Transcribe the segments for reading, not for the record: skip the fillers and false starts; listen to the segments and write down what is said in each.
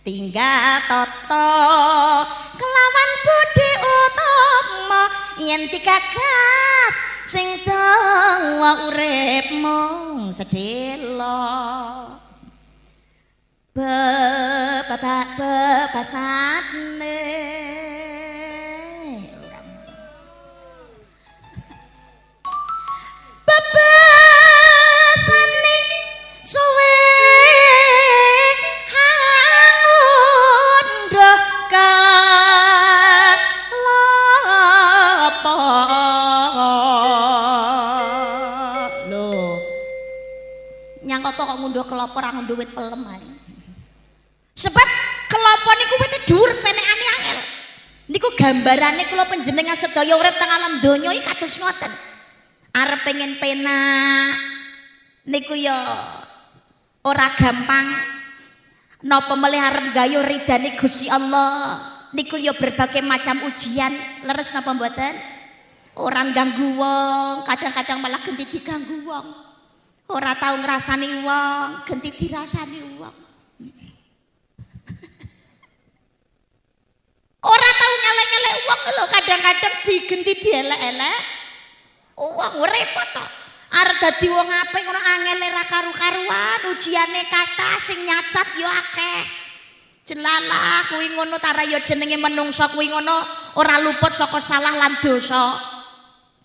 tinggal toto kelawan budi utama yen digagas sing dawa urip mung sedhela bebasane bebasane suwe apa kok ngunduh kelapa ora ngunduh wit pelem ae. Sebab kelapa niku wite dhuwur penekane angel. Niku gambarane kula panjenengan sedaya urip teng alam donya iki kados ngoten. Arep pengen penak niku ya ora gampang. Napa melih arep gayuh ridane Gusti Allah. Niku ya berbagai macam ujian, leres napa mboten? Orang ganggu wong, kadang-kadang malah genti diganggu wong. Ora tau ngrasani wong, genti dirasani wong. Ora tau nyelek-nyelek wong lho, kadang-kadang digenti dielek-elek. Wong repot to. Arep dadi wong apik ngono angel ra karu-karuan, ujiane kathah sing nyacat yo akeh. Jelalah kuwi ngono tara yo jenenge menungsa kuwi ngono ora luput saka salah lan dosa.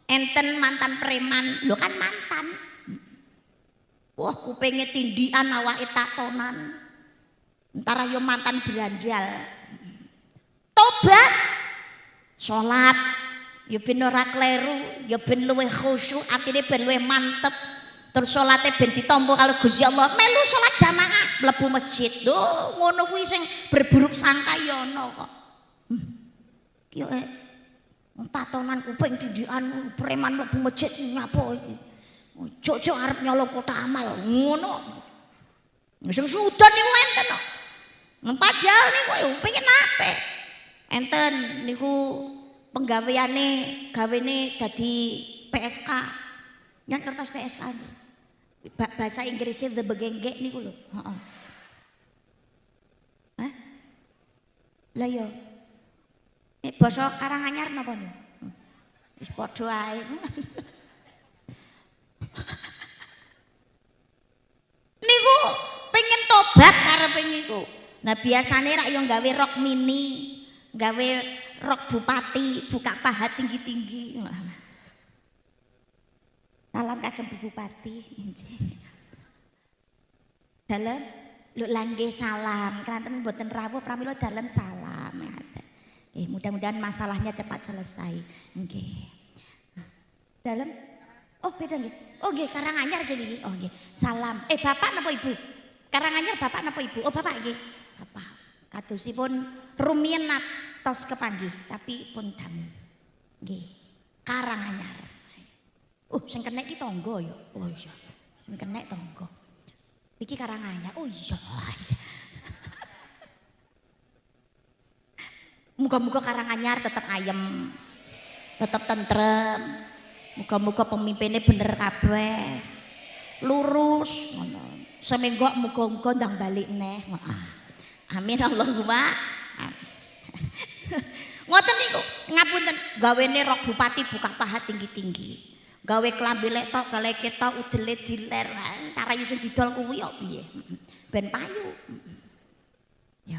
Enten mantan preman, lho kan mantan. Wah kupenge tindikan awake tatonan. Entar yo mantan berandal. Tobat. Salat yo ben ora kleru, yo ben luwih khusyuk, atine ben luwih mantep. Terus salate ben ditampa karo Gusti Allah. Melu salat jamaah mlebu masjid. Lho ngono kuwi sing berburuk sangka yo ana kok. Ki yo tatonan kuping tindikan preman mlebu masjid nyapa iki. Ojo arep nyolong kotak amal ngono. Sing sudan niku enten kok. Padahal niku pengen apik. Enten niku penggaweane gawene dadi PSK. Nyen kertas PSK. Bahasa Inggrisnya the begengge niku lho. Heeh. Hah? Lah yo. Basa Karanganyar napa niku? Wis padha ae. Niku pengen tobat karepe niku. Nah biasane rak yo gawe rok mini, gawe rok bupati, buka paha tinggi-tinggi. Salam kagem Bu Bupati. Dalem lho langgih salam. Kanten mboten rawuh pramila dalem salam. Mudah-mudahan masalahnya cepat selesai. Nggih. Dalem oh beda nggih. Oh nggih Karanganyar nggih. Oh nggih. Salam. Bapak napa Ibu? Karanganyar bapak napa Ibu? Oh bapak nggih. Bapak. Kadosipun rumiyin natos kepanggih tapi pun damel. Nggih. Karanganyar. Sing kenek iki tangga ya. Oh iya. Sing kenek tangga. Iki Karanganyar. Oh iya. Muga-muga Karanganyar tetap ayem. Tetap tentrem. Muga-muga pemimpinnya bener kabeh. Lurus ngono. Seminggu muga-muga ndang balik neh. Amin Allahumma. Ngoten niku, ngapunten gawene rok bupati buka paha tinggi-tinggi. Gawe klambi letok, gale ketok udele diler. Tarayu sing didol kuwi kok piye? Ben payu. Ya.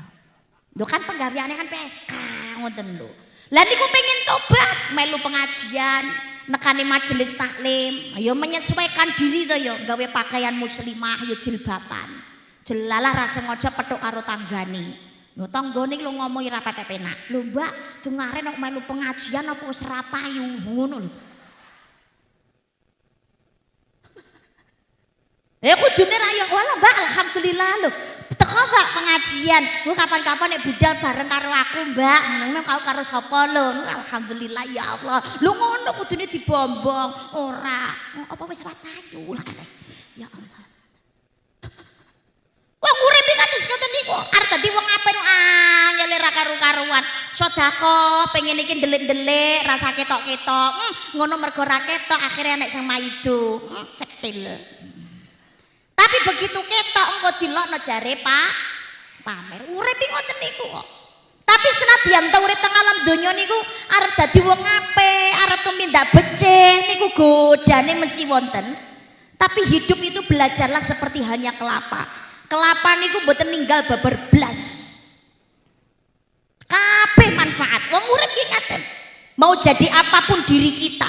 Lho kan penggaweane kan PSK ngoten lho. Lah niku pengen tobat, melu pengajian, nekani majelis taklim, ayo menyesuaikan diri to yo, gawe pakaian muslimah yo jilbaban. Jelalah ra sengaja petuk karo tanggane. Lho tanggane lho ngomongi ra patek penak. Lho Mbak, dungare nek melu pengajian apa wis ra payu ngono lho. Kudune ra yo wala Mbak, alhamdulillah lho. Teko Mbak pengajian. Lu kapan-kapan nek budal bareng karo aku Mbak. Ngono karo sapa lho? Alhamdulillah ya Allah. Lu ngono kudune dibombong. Ora. Apa wis ra payu lah. Ya Allah. Wong urip iki kados ngoten niku. Arep dadi wong apik angel ra karu-karuan. Sedekah pengen iki ndelik-ndelik rasa ketok-ketok. Ngono mergo ra ketok akhire nek sing maido. Cetil. Tapi begitu ketok engko dilokno jare Pak pamer. Urip iki ngoten niku kok. Tapi senadyan ta urip teng alam donya niku arep dadi wong apik, arep tumindak becik niku godane mesti wonten. Tapi hidup itu belajarlah seperti hanya kelapa. Kelapa niku mboten ninggal babar blas. Kabeh manfaat. Wong urip ki ngaten. Mau jadi apapun diri kita.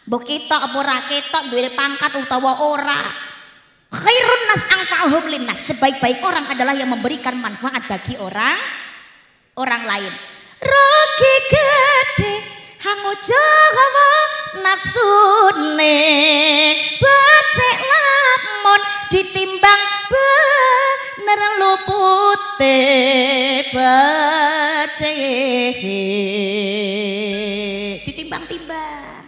Mbok ketok apa ora ketok, duwe pangkat utawa ora. Khairun nas anfa'uhum linnas. Sebaik-baik orang adalah yang memberikan manfaat bagi orang lain. Rogi gede hangu jawa nafsune becek lamun ditimbang bener lupute becek ditimbang-timbang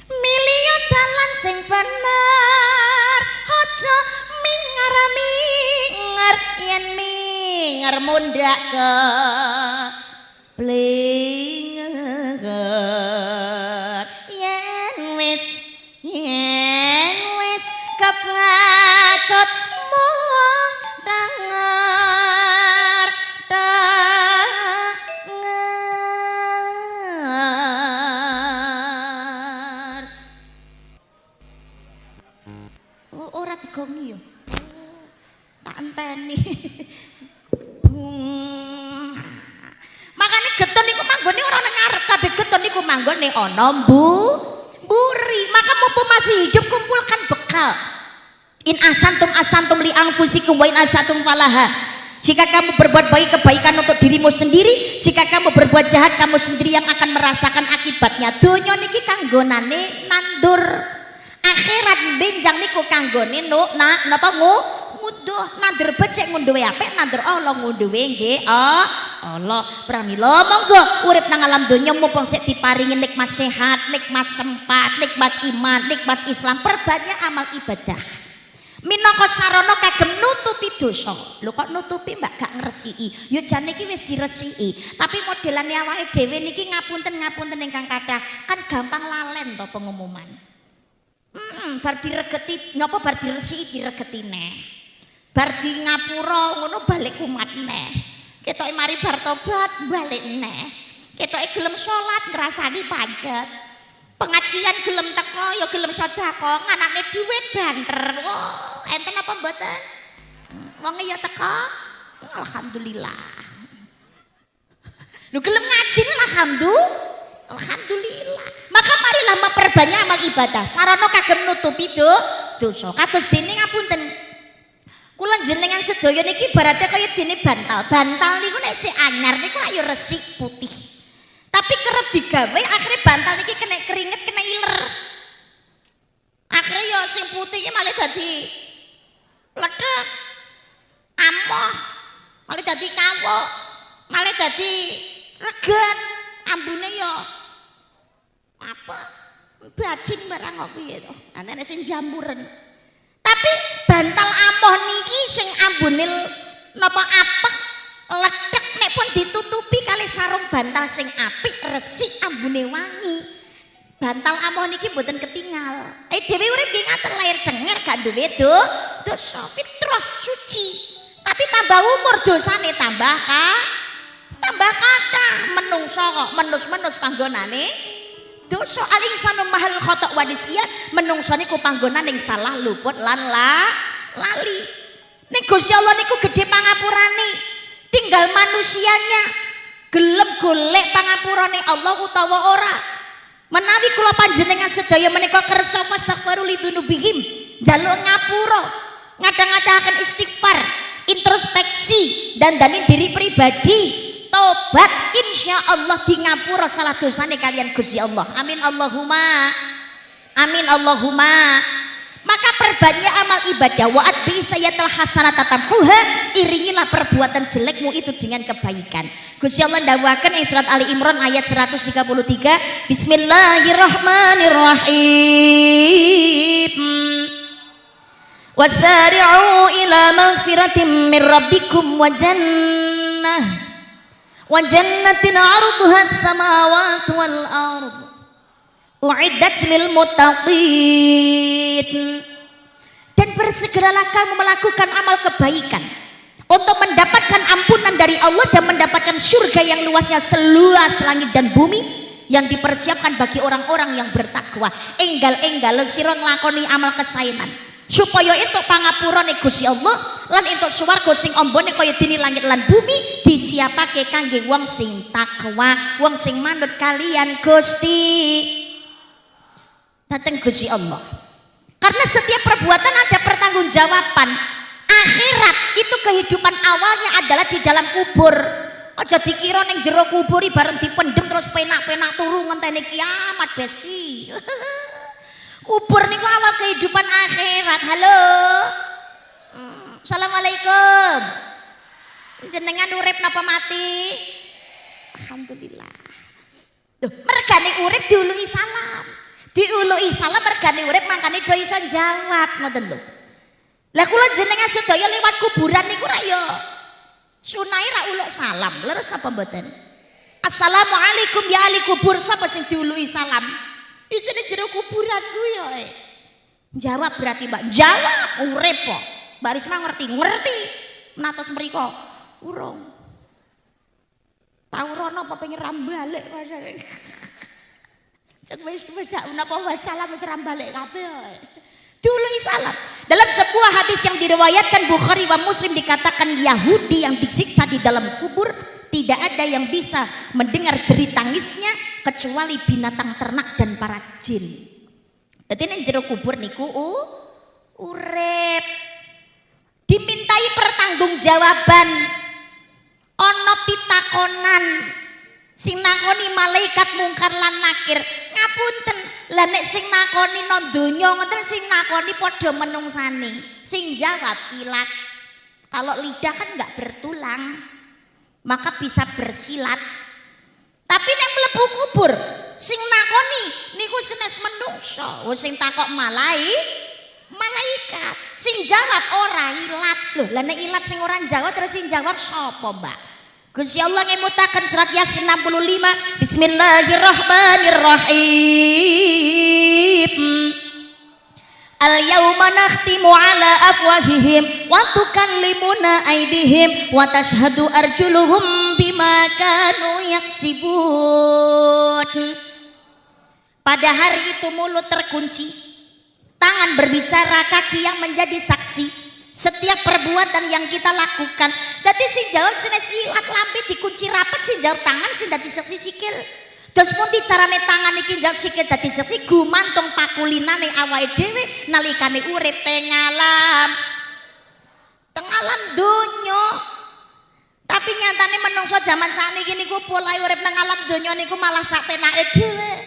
milio dalan sing bener aja mingar-mingar yen mingar mundak ke blingar yen wis kebacot mong danger ora digongi yo tak enteni makane geton niku manggone ora nang ngarep kabeh geton niku manggone ana mburi maka mumpung masih hidup kumpulkan bekal in asantum li anfusikum wa in asatum falaha. Jika kamu berbuat baik kebaikan untuk dirimu sendiri, jika kamu berbuat jahat kamu sendiri yang akan merasakan akibatnya. Donya niki kanggonane nandur, akhirat benjang niku kanggone napa ngunduh nandur becik ngunduhe apik nandur Allah ngunduhe nggih Allah. Pramila monggo urip nang alam donya mumpung sik diparingi nikmat sehat, nikmat sempat, nikmat iman, nikmat Islam, perbanyak amal ibadah. Minangka sarana kagem nutupi dosa. Lho kok nutupi Mbak gak ngresiki? Ya jane iki wis diresiki. Tapi modelane awake dhewe niki ngapunten ingkang kathah kan gampang lalen to pengumuman. Bar diregeti napa bar diresiki diregeti neh. Bar di ngapura ngono balik kumat neh. Ketoke mari bar tobat balik neh. Ketoke gelem salat ngrasani pajak. Pengajian gelem teko ya gelem sedekah, nganane dhuwit banter. Wah, enten apa mboten? Wonge ya teko. Alhamdulillah. Lu gelem ngaji alhamdulillah. Maka marilah memperbanyak amal ibadah. Sarana kagem nutupi dosa. Kados dene ngapunten. Kula jenengan sedaya niki ibarate kaya dene bantal. Bantal niku nek sik anyar niku rak ya resik putih. Tapi kerep digawe akhirnya bantal niki kena keringet kena iler. Akhirnya ya sing putih iki malah dadi ledek. Amoh. Malah dadi kawok. Malah dadi reget. Ambune ya apa? Bajing barang kok piye to. Anane sing jamburen. Tapi bantal amoh niki sing ambune napa apek ledek nek pun ditutupi kali sarung bantal sing apik resik ambune wangi. Bantal amoh niki mboten ketinggal. Dhewe urip nggih ngaten lahir cenger gak duwe dosa fitrah suci. Tapi tambah umur dosane tambah kathah menungso kok menus-menus panggonane dosa aling sanu mahal khotok wadisiyat menungso niku panggonan ning salah luput lan lali. Ning Gusti Allah niku gedhe pangapurane. Tinggal manusianya gelem golek pangapurane Allah utawa ora. Menawi kula panjenengan sedaya menika kersa fastaghfiru lidzunubihim, njaluk ngapura, ngadang-adangaken istighfar, introspeksi, dandanin diri pribadi, tobat, insya Allah di ngapura salah dosane kalian Gusti Allah. Amin Allahumma. Amin Allahumma. Maka perbanyak amal ibadah wa'at bi'isayyatil hasanata tamhuha, iringilah perbuatan jelekmu itu dengan kebaikan. Gusti Allah ndawuhaken ing surat Ali Imran ayat 133, Bismillahirrahmanirrahim. Wasari'u ila maghfiratin min rabbikum wa jannatin 'arduha as-samawati wal ardh u'iddat lil muttaqin. Dan bersegeralah kamu melakukan amal kebaikan untuk mendapatkan ampunan dari Allah dan mendapatkan surga yang luasnya seluas langit dan bumi yang dipersiapkan bagi orang-orang yang bertakwa. Enggal-enggal sira nglakoni amal kesaenan supaya entuk pangapurane Gusti Allah lan entuk swarga sing ambane kaya dene langit lan bumi disiapake kangge wong sing takwa, wong sing manut kalian Gusti dateng Gusti Allah. Karena setiap perbuatan ada pertanggungjawaban. Akhirat itu kehidupan awalnya adalah di dalam kubur. Aja dikira ning jero kubur bareng dipendem terus penak-penak turu ngenteni kiamat, Besti. Kubur niku awal kehidupan akhirat. Halo. Assalamualaikum. Jenengan urip napa mati? Alhamdulillah. Duh, mergane urip diuluhi salam. Diuluhi salam mergane urip mangkane do iso jawab ngoten lho. Lah kula jenengan sedaya liwat kuburan niku ra ya sunai ra uluk salam. Leres apa mboten? Assalamualaikum ya ahli kubur, sapa sing diuluhi salam? Isine jero kuburan ku ya. Jawab berarti Mbak. Jawab urip kok. Mbak Risma ngerti? Ngerti. Menatos mriko urung. Tau rono apa pengen rambalik masane. Cek wis napa wasalam wis rambalik kabeh. Diuluhi salam. Dalam sebuah hadis yang diriwayatkan Bukhari wa Muslim dikatakan Yahudi yang disiksa di dalam kubur tidak ada yang bisa mendengar jerit tangisnya kecuali binatang ternak dan para jin. Jadi ning jero kubur niku urip. Dimintai pertanggungjawaban. Ana pitakonan sing nakoni malaikat mungkar lan nakir. Ngapunten, lah nek sing nakoni nang donya ngoten sing nakoni padha menungsane. Sing jawab ilat. Kalau lidah kan enggak bertulang, maka bisa bersilat. Tapi nek mlebu kubur, sing nakoni niku senes menungso. Sing takok malaikat. Sing jawab ora ilat. Loh, lah nek ilat sing ora jawab terus sing jawab sapa, Mbak? Gusti Allah ngemutaken surat Yasin 65. Bismillahirrahmanirrahim. Al-yauma nakhtimu ala afwahihim wa tukallimuna aydihim wa tashhadu arjuluhum bima kanu yaksibun. Pada hari itu mulut terkunci, tangan berbicara, kaki yang menjadi saksi setiap perbuatan yang kita lakukan. Dadi sing jawab senes ilat lambe dikunci rapat, sing jawab tangan sing dadi saksi sikil. Terus pundi carane tangan iki jawab sikil dadi saksi gumantung pakulinane awake dhewe nalikane urip teng alam donya. Tapi nyatane menungso zaman sakniki niku pola urip nang alam donya niku malah sak penake dhewe.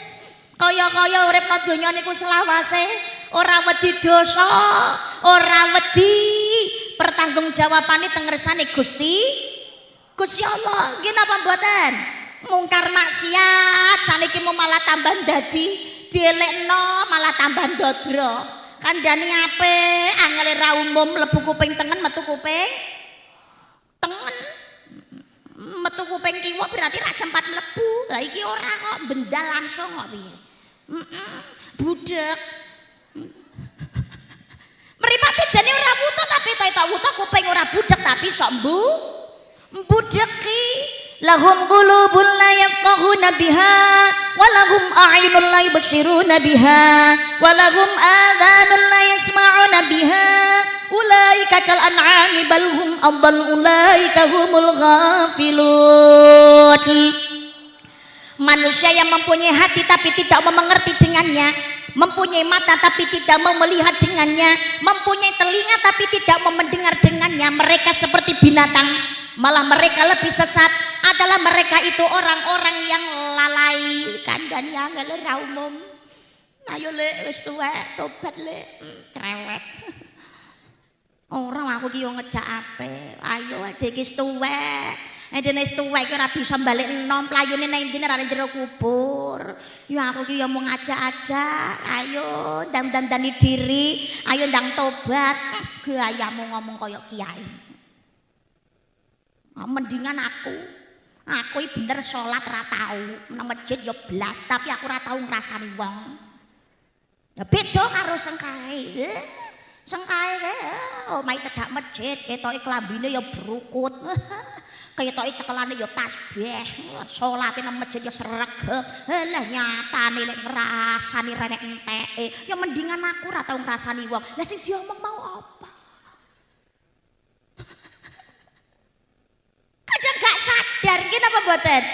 Kaya-kaya urip nang donya niku selawase, ora wedi dosa, ora wedi pertanggungjawabane teng ngersane Gusti Allah. Nggih napa mboten? Mungkar maksiat saniki malah tambah dadi dielekno malah tambah ndodro. Kandhane apik, angel ra umum mlebu kuping tengen metu kuping tengen. Metu kuping kiwa berarti ra sempat mlebu. Lah iki ora kok bendal langsung kok piye. Budek. Mripate jane ora wuta tapi tak wuta kuping ora budek tapi sok mbudeki. Lahum qulubun la yafqahuna biha wa lahum a'yunun la yubsiruna biha wa lahum adhanun la yasma'una biha ulaika kal an'ami bal hum adall ulaika humul ghafilun. Manusia yang mempunyai hati tapi tidak mau mengerti dengannya, mempunyai mata tapi tidak mau melihat dengannya, mempunyai telinga tapi tidak mau mendengar dengannya, mereka seperti binatang, malah mereka lebih sesat adalah mereka itu orang-orang yang lalai. Kandhane angel ra umum. Ayo lek wis tuwek tobat lek krewet. Ora aku ki yo ngejak apik. Ayo adek iki tuwek. Dene wis tuwek ora bisa balik enom playune nang ndine ra jero kubur. Ya aku ki yo mau ngajak-ajak. Ayo dandani diri, ayo ndang tobat. Gayamu ngomong kaya kiai. Mendingan aku iki bener salat ra tau nang masjid yo blas tapi aku ra tau ngrasani wong. Ya beda karo sengkae. Sengkae kae omahe cedhak masjid ketoke klambine ya brukut. Ketoke cekelane ya tasbih. Salate nang masjid ya sregep. Lah nyatane lek ngrasani renek enteke ya mendingan aku ora tau ngrasani wong. Lah sing diomong mau apa? Kadang gak sadar iki napa mboten?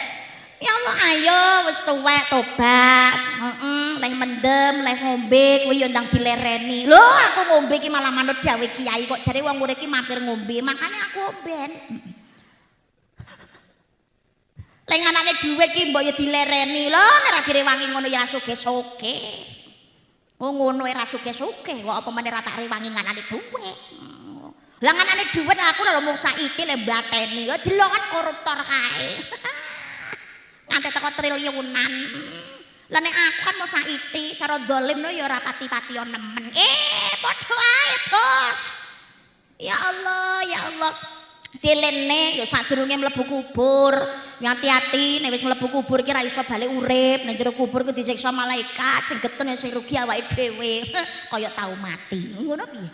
Ya Allah ayo wis tuwek tobat. Leh mendem, leh ngombe kuwi yo ndang dilereni. Lho aku ngombe iki malah manut dawuh kiai kok jare wong urip iki mampir ngombe, makane aku omben. Leh anane dhuwit ki mbok yo dilereni. Lho nek ra direwangi ngono ya sugih-sugih. Oh ngono ora sugih-sugih kok apa meneh ra tak rewangi nganane dhuwit. Lah nganane dhuwit aku lho mung saiki le mbateni. Yo delongan koruptor kae. Nganti teko triliunan. Lah nek aku kan mau saiki cara dolim no ya ora pati-pati yo nemen. Padha ae, Bos. Ya Allah, ya Allah. Dilene ya sadurunge mlebu kubur. Hati-hati nek wis mlebu kubur ki ra iso bali urip. Nek jero kubur ku disiksa malaikat, sing getun sing rugi awake dhewe. Kaya tau mati. Ngono piye?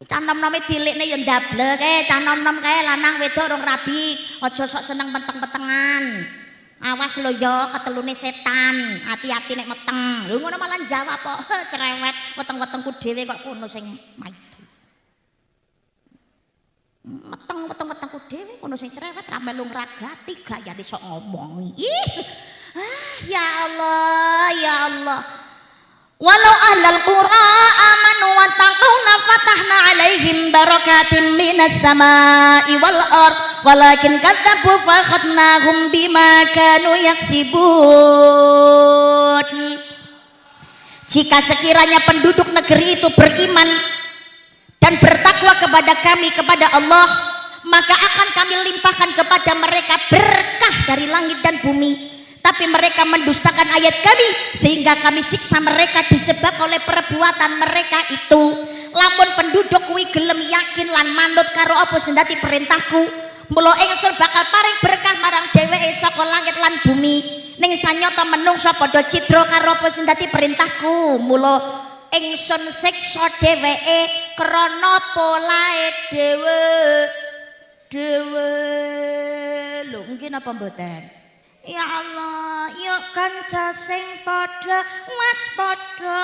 Cah nom-nome dilikne ya ndablek cah nom-nom kae lanang wedok rong rabi. Aja sok seneng peteng-petengan. Awas lo yo ketelune setan, hati-hati nek meteng. Lho ngono malah jawab kok cerewet, weteng-wetengku dhewe kok kono sing maido. Meteng-wetengku dhewe kono sing cerewet ra melu ngragati gayane sok ngomongi. Ya Allah, ya Allah. Walau ahlal qura amanu wa taqawna fatahna alaihim barakatim minas samai wal ard walakin kadzabu fa akhadnahum bima kanu yaksibun. Jika sekiranya penduduk negeri itu beriman dan bertakwa kepada kami, kepada Allah, maka akan kami limpahkan kepada mereka berkah dari langit dan bumi. Tapi mereka mendustakan ayat kami sehingga kami siksa mereka disebab oleh perbuatan mereka itu. Lamun penduduk kuwi gelem yakin lan manut karo apa sendati perintahku, mula ingsun bakal paring berkah marang dheweke saka langit lan bumi. Ning sanyata menungsa padha cidra karo apa sendati perintahku, mula ingsun siksa dheweke krana polahe dhewe. Lho mungkin apa mboten? Ya Allah, yuk kanca sing padha waspada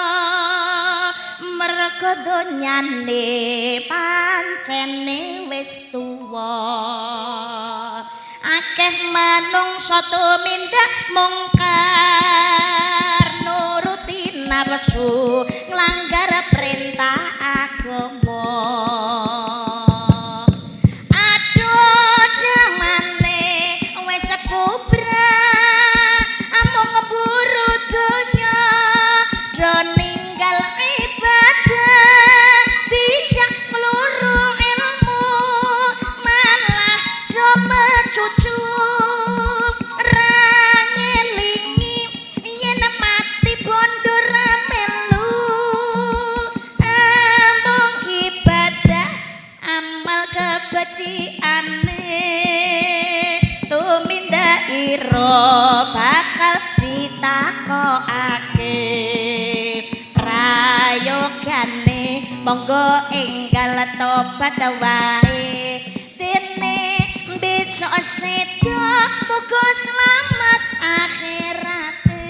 merga donyane pancene wis tuwa. Akeh manungsa tumindak mungkar nuruti nafsu nglanggar perintah agama. Bakal ditakokake prayogane monggo enggal tobat wae dene besok seda muga selamat akhirate.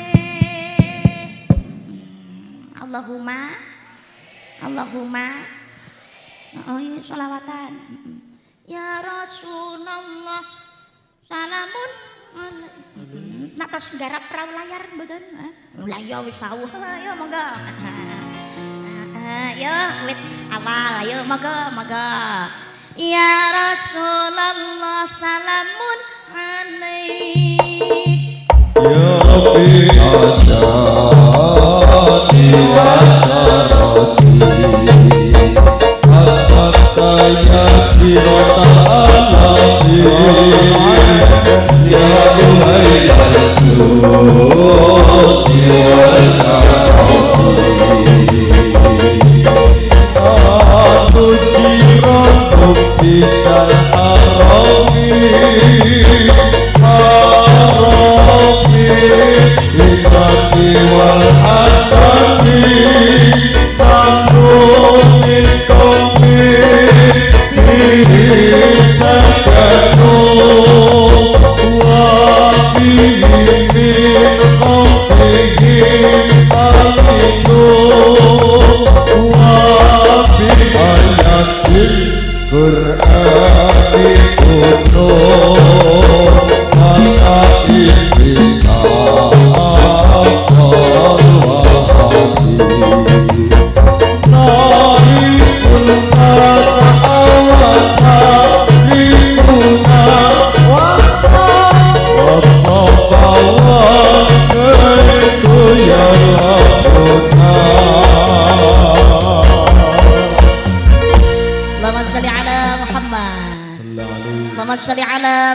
Allahumma oh iya sholawatan. Ya Rasulullah salamun nak tos garap perahu layar mboten? Lah ya wis tau. Ayo monggo. Ayo wit awal ayo monggo. Ya Rasulullah salamun alaik. Ya Rabbi asani wa tarati hatta ya kirata ya Tuhan al-Jud aku jiran buktikan isati wal asati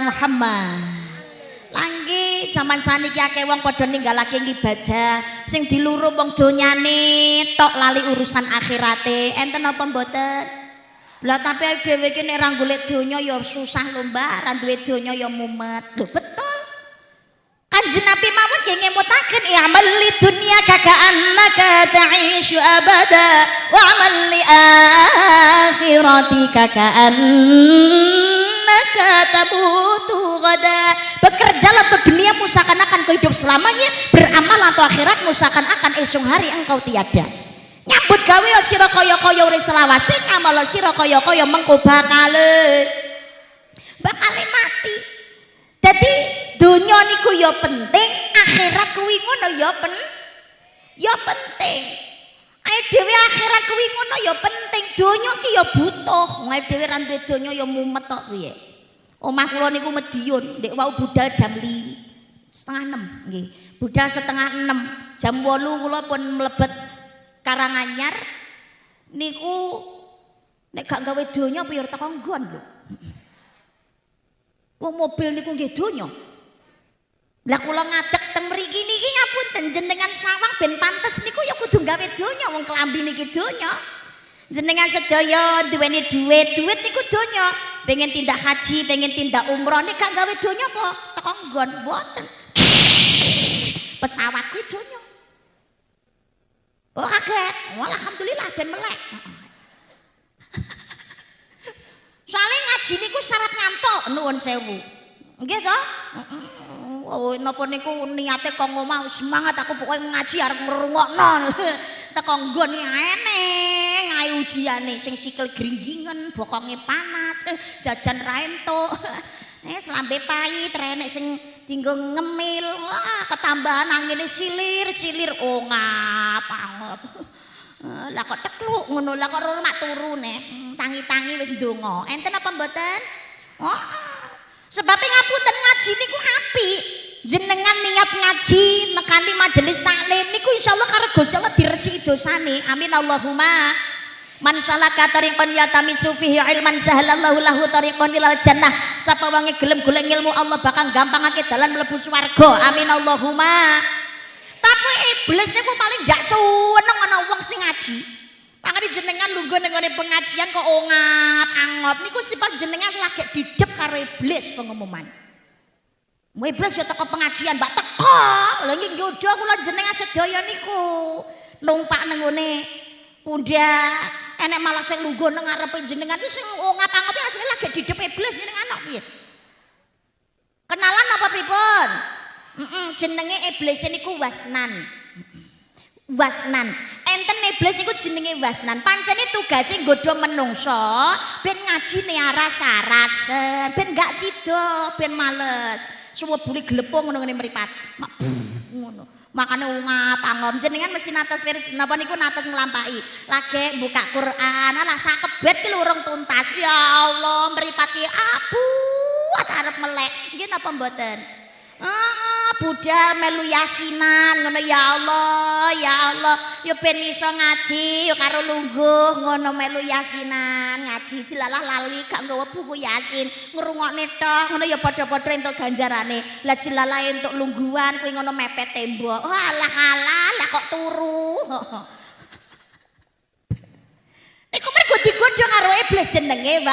Muhammad. Langgi zaman saniki akeh wong padha ninggalake ibadah, sing diluru wong donyane tok lali urusan akhirate. Enten apa mboten? Lah tapi dhewe iki nek ra golek donya ya susah lho Mbak, ra duwe donya ya mumet. Lho betul. Kanjeng Nabi mawon nggih ngemutaken amal li dunya ka'annaka ta'ishu abada wa amal li akhiratika ka'annaka tamutu gada. Bekerjalah untuk duniamu seakan-akan kau hidup selamanya, beramal untuk akhiratmu seakan-akan esok hari engkau tiada. Nyambut gawe ya sira kaya-kaya ora selawase, ngamal sira kaya-kaya mengko bakale mati. Jadi dunia niku ya penting, akhirat kuwi ngono ya penting. Ae dhewe akhirat kuwi ngono ya penting, donya ki ya butuh. Ae dhewe ra duwe donya ya mumet tok piye. Omah kula niku Madiun, ndek wau budal jam 5:30 nggih. Budal 5:30, jam 8 kula pun mlebet Karanganyar. Niku nek gak gawe donya apa ya teko nggon lho. Wong mobil niku nggih donya. Lah kula ngadeg teng mriki niki ngapunten jenengan sawang ben pantes niku ya kudu gawe donya, wong klambi niki donya. Jenengan sedaya duweni duit niku donya. Pengen tindak haji, pengen tindak umroh nek gak gawe donya apa teko nggon mboten. Pesawat kuwi donya. Oh kaget. Alhamdulillah ben melek. Soalnya ngaji niku syarat ngantuk nuwun sewu. Nggih to? Oh napa niku niate kok ngomah semangat aku pokoke ngaji arep ngrungokno. Teko nggon eneng ae ujiane sing sikil gringgingen, bokonge panas, jajan ra entuk. Selambe pahit, renek sing dinggo ngemil. Wah, ketambahan angine silir oh ngap. Lah kok tekluk ngono, lah kok ora mak turu nek tangi-tangi wis ndonga. Enten apa mboten? Oh. Sebab ngapunten ngaji niku apik. Jenengan niat ngaji nekani majelis taklim niku insyaallah karo Gusti Allah diresiki dosane. Amin Allahumma. Man salaka tariqan yatamisu fihi ilman sahalallahu lahu tariqan ilal jannah. Sapa wong gelem golek ilmu Allah bakal gampangake dalan mlebu swarga. Amin Allahumma. Tapi iblis niku paling gak seneng ana wong sing ngaji. Pangane jenengan lungguh ning ngene pengajian kok ongap-angop niku sifat jenengan lagi didep karo iblis pengumuman. Iblis ya teko pengajian, mbak teko. Lha nggih nggodha kula jenengan sedaya niku numpak nang ngene pundak. Enek malah sing lungguh nang ngarepe jenengan iki sing ongap-angop asline lagi didep iblis jenengan kok piye? Kenalan apa pripun? Jenenge iblis niku wasnan. Enten iblis niku jenenge wasnan. Pancene tugase nggodha menungso ben ngajine aras-arasen, ben gak sida, ben males. Suwebule glepung ngono ngene mripat. Ngono. Makane ngap-angom jenengan mesti natos napa niku natos nglampahi. Lagi buka Quran, alah sakebet ki urung tuntas. Ya Allah, mripat ki abuh arep melek. Nggih napa mboten? Budal melu yasinan ngono ya Allah ya ben iso ngaji ya karo lungguh ngono melu yasinan ngaji jelalah lali gak nggawa buku yasin ngrungokne tok ngono ya padha-padha entuk ganjarane lah jelalah entuk lungguhan kuwi ngono mepet tembok alah kok turu iku mergo digodha karo iblis jenenge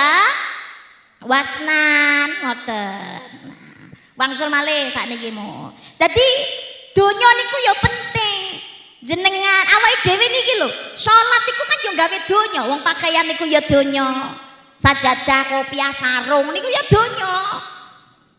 wasnan ngoten. Wangsul malih sakniki mu. Dadi donya niku ya penting. Jenengan awake dhewe niki lho, salat iku kan yo gawe donya, wong pakaian niku ya donya. Sajadah, kopiah, sarung niku ya donya.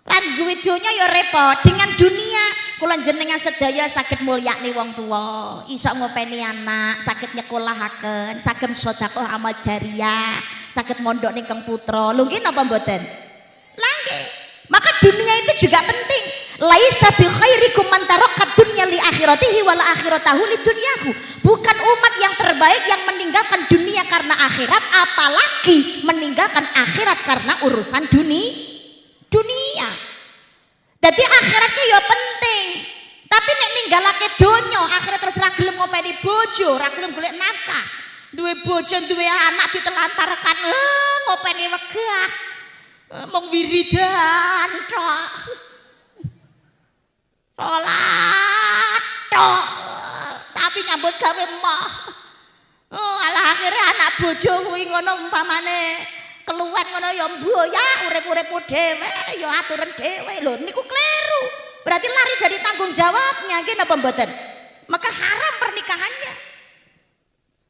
Lan duwe donya ya repot. Dengan dunia kula jenengan sedaya saged mulyakne wong tuwa, iso ngopeni anak, saged nyekolahaken, saged sedekah amal jariah, saged mondok ning Kang Putra. Lho nggih napa mboten? Lah nggih. Maka dunia itu juga penting. Laisa bi khairikum man taraka dunya li akhiratihi wal akhiratahu li dunyahu. Bukan umat yang terbaik yang meninggalkan dunia karena akhirat, apalagi meninggalkan akhirat karena urusan dunia. Jadi akhiratnya ya penting. Tapi nek ninggalake donya, akhirat terus ra gelem ngopeni bojo, ra gelem golek nafkah. Duwe bojo, duwe anak ditelantarkan, ngopeni wegah. Mung wiridan tok. Salat tok. Tapi nyambut gawe mah. Oh, alah akhire anak bojo kuwi ngono umpamane keluwen ngono ya mboyak urip-uripmu dhewe ya aturan dhewe lho niku kleru. Berarti lari dari tanggung jawabnya nggih napa mboten? Maka haram pernikahannya.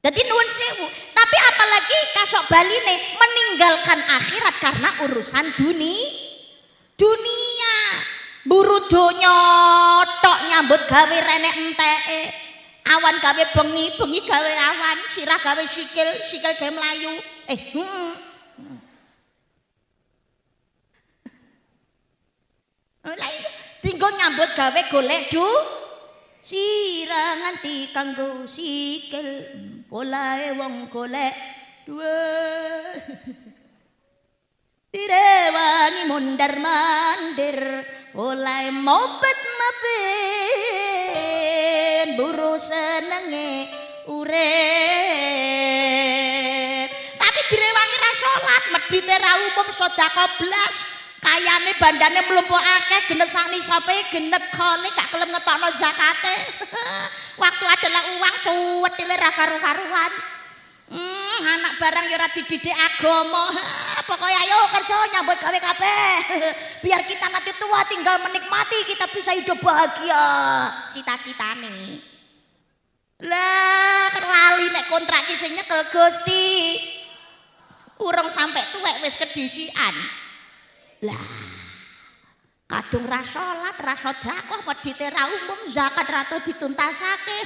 Jadi nuwun sewu. Tapi apalagi kasok baline meninggalkan akhirat karena urusan dunia. Buru donya tok nyambut gawe renek enteke. Awan gawe bengi gawe awan, sirah gawe sikil gawe melayu. Tinggal nyambut gawe golek sirah nganti kanggo sikil polahe wong golek duwe. Direwangi mondar mandir polahe mopet buru senenge urip. Tapi direwangi ra salat, medhite ra umum sedekah blas. Kayane bandane mlumpuk akeh genep sak nisape genep khole gak kelem ngetokno zakate. Waktu adalah uang cuwetile ra karu-karuan. Anak barang ya ora dididik agama. Pokoknya ayo kerja nyambut gawe kabeh. Biar kita nanti tua tinggal menikmati kita bisa hidup bahagia. Cita-citane. Lah lali nek kontrak ki sing nyekel Gusti. Urung sampe tuwek wis kedisian. Lah kadung ra salat, ra sedekah, medhite ra umum, zakat ra dituntasake.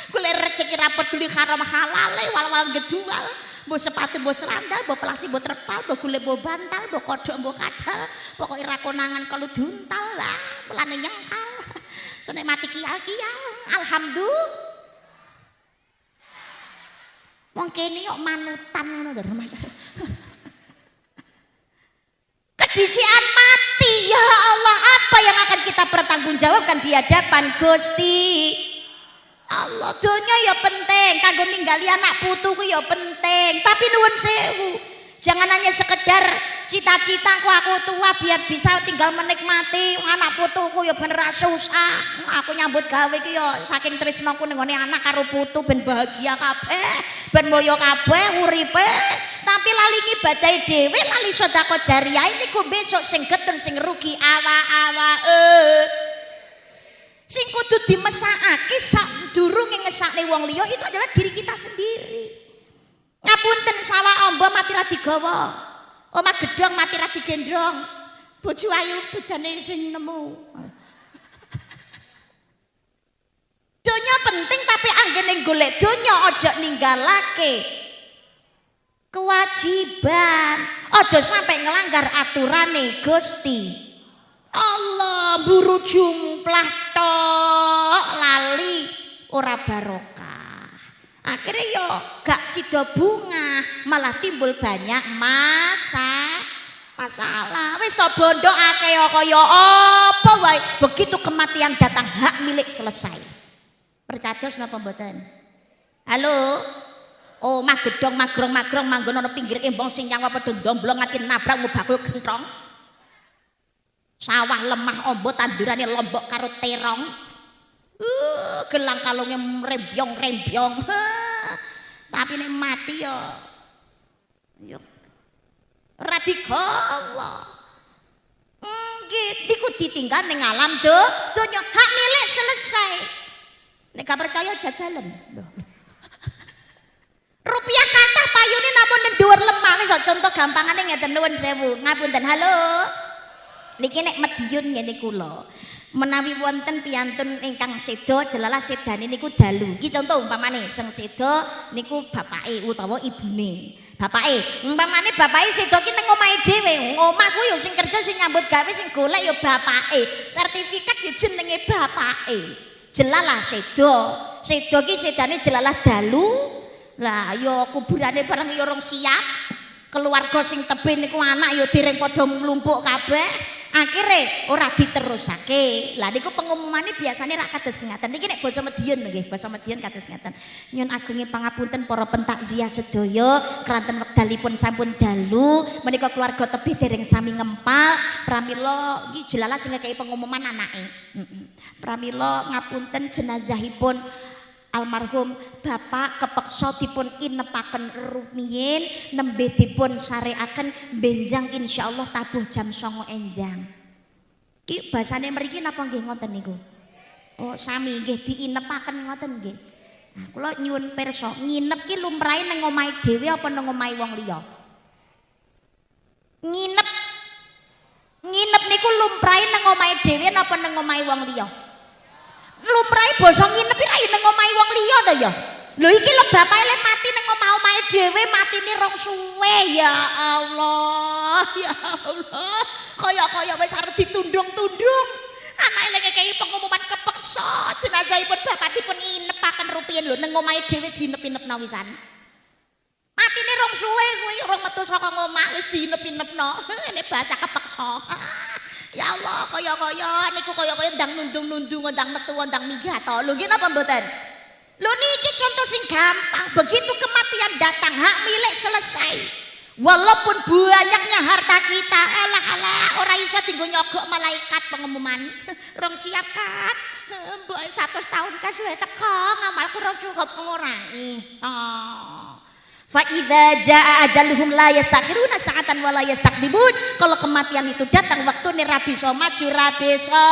Golek rezeki ra peduli haram halale, wal-wal gedual. Mbok sepatu, mbok serandal, mbok pelasi, mbok trepal, mbok golek, mbok bantal, mbok kodhok, mbok kadal. Pokoke ra konangan kelu duntal lah, pelane nyengkal. Sone mati kial-kial. Alhamdulillah. Wong kene kok manutan ngono lho, Mas. Kedisian mati, ya Allah, apa yang akan kita pertanggungjawabkan di hadapan Gusti Allah? Donya ya penting, kanggo ninggali anak putuku ya penting, tapi nuwun sewu, jangan hanya sekedar cita-citaku aku tua biar bisa tinggal menikmati anak putuku ya bener susah. Aku nyambut gawe ki ya saking tresnaku ning ngene anak karo putu ben bahagia kabeh, ben moyo kabeh uripe. Tapi lali ngibadahi dhewe, lali sedekah jariah niku besok sing getun sing rugi awak-awake. Sing kudu dimesakake sak durunge ngesakne wong liya itu adalah diri kita sendiri. Ngapunten sawah amba mati ra digawa. Omah gedhong mati ra digendhong. Bojo ayu bojane sing nemu. Donya penting tapi anggene golek donya aja ninggalake kewajiban, ojo sampai ngelanggar aturane Gusti Allah. Buru jumplah tok lali ora barokah, akhirnya yo gak sida bunga malah timbul banyak masalah. Wis to bondo akeh kaya apa wae, begitu kematian datang hak milik selesai. Percados napa mboten? Halo. Oh, mah gedong magrong manggon ana pinggir embong sing nyawa padha ndomblong ati nabrak mubakul gentrong. Sawah lemah ombo tandurane lombok karo terong. Gelang kalunge rembyong-rembyong. Tapi nek mati yo ora digawa. Nggih, iku ditinggal ning alam donya, hak milik selesai. Nek gak percaya jajalan. Rupiah kathah payune namun nduwur lemah. Wis contoh gampangane ngeten nuwun sewu. Ngapunten, halo. Niki nek Madiun ngene kula. Menawi wonten piyantun ingkang seda jelalah sedane niku dalu. Iki contoh umpamane sing seda niku bapake utawa ibune. Bapake, umpamane bapake seda ki ning omahe dhewe. Omah ku yo sing kerja sing nyambut gawe sing golek yo bapake. Sertifikat yo jenenge bapake. Jelalah seda. Seda ki sedane jelalah dalu. Lah yo kuburane bareng yo rong siap. Keluarga sing tebih niku anak yo dereng padha mlumpuk kabeh. Akhire ora diterusake. Lah niku pengumumane biasane rak kados ngaten. Niki nek basa Madiun nggih, basa Madiun kados ngaten. Nyun agunge pangapunten para pentakziah sedaya, keranten wekdalipun sampun dalu, menika keluarga tebih dereng sami ngempal, pramila iki jelalah sing ngekeki pengumuman anake. Pramila ngapunten jenazahipun almarhum Bapak kepeksa dipun inepaken rumiyin nembe dipun sareaken benjang insyaallah tabuh jam 09.00 enjang. Ki basane mriki napa nggih ngoten niku? Oh sami nggih diinepaken ngoten nggih. Nah kula nyuwun pirsa nginep ki lumrahe nang omahe dhewe apa nang omahe wong liya? Nginep niku lumrahe nang omahe dhewe napa nang omahe wong liya? Lumrahe basa nginep ra nang omahe wong liya to ya. Lho iki lho bapake le mati nang omahe dhewe, matine rong suwe ya Allah. Ya Allah. Kaya wis arep ditundung-tundung. Anake le ngekeki pengumuman kepeksa jenazahipun bapakipun inepaken rupiyin lho nang omahe dhewe diinep-inepno wisan. Matine rong suwe kuwi urung metu saka omah wis diinep-inepno. Ini bahasa kepeksa. Ya Allah, kaya niku kaya ndang nundung-nundung, ndang metu, ndang minggah to. Lho nggih napa mboten? Lho niki contoh sing gampang. Begitu kematian datang, hak milik selesai. Walaupun banyaknya harta kita, alah ora iso dienggo nyogok malaikat pengumuman. Rong siap kat. Mbok 100 tahun kas wae teko, ngamalku rong cukup ngurangi. Fa idza jaa ajaluhum la yastakhiruna sa'atan wa la yastaqdimun. Kalau kematian itu datang waktune ra bisa maju, ra bisa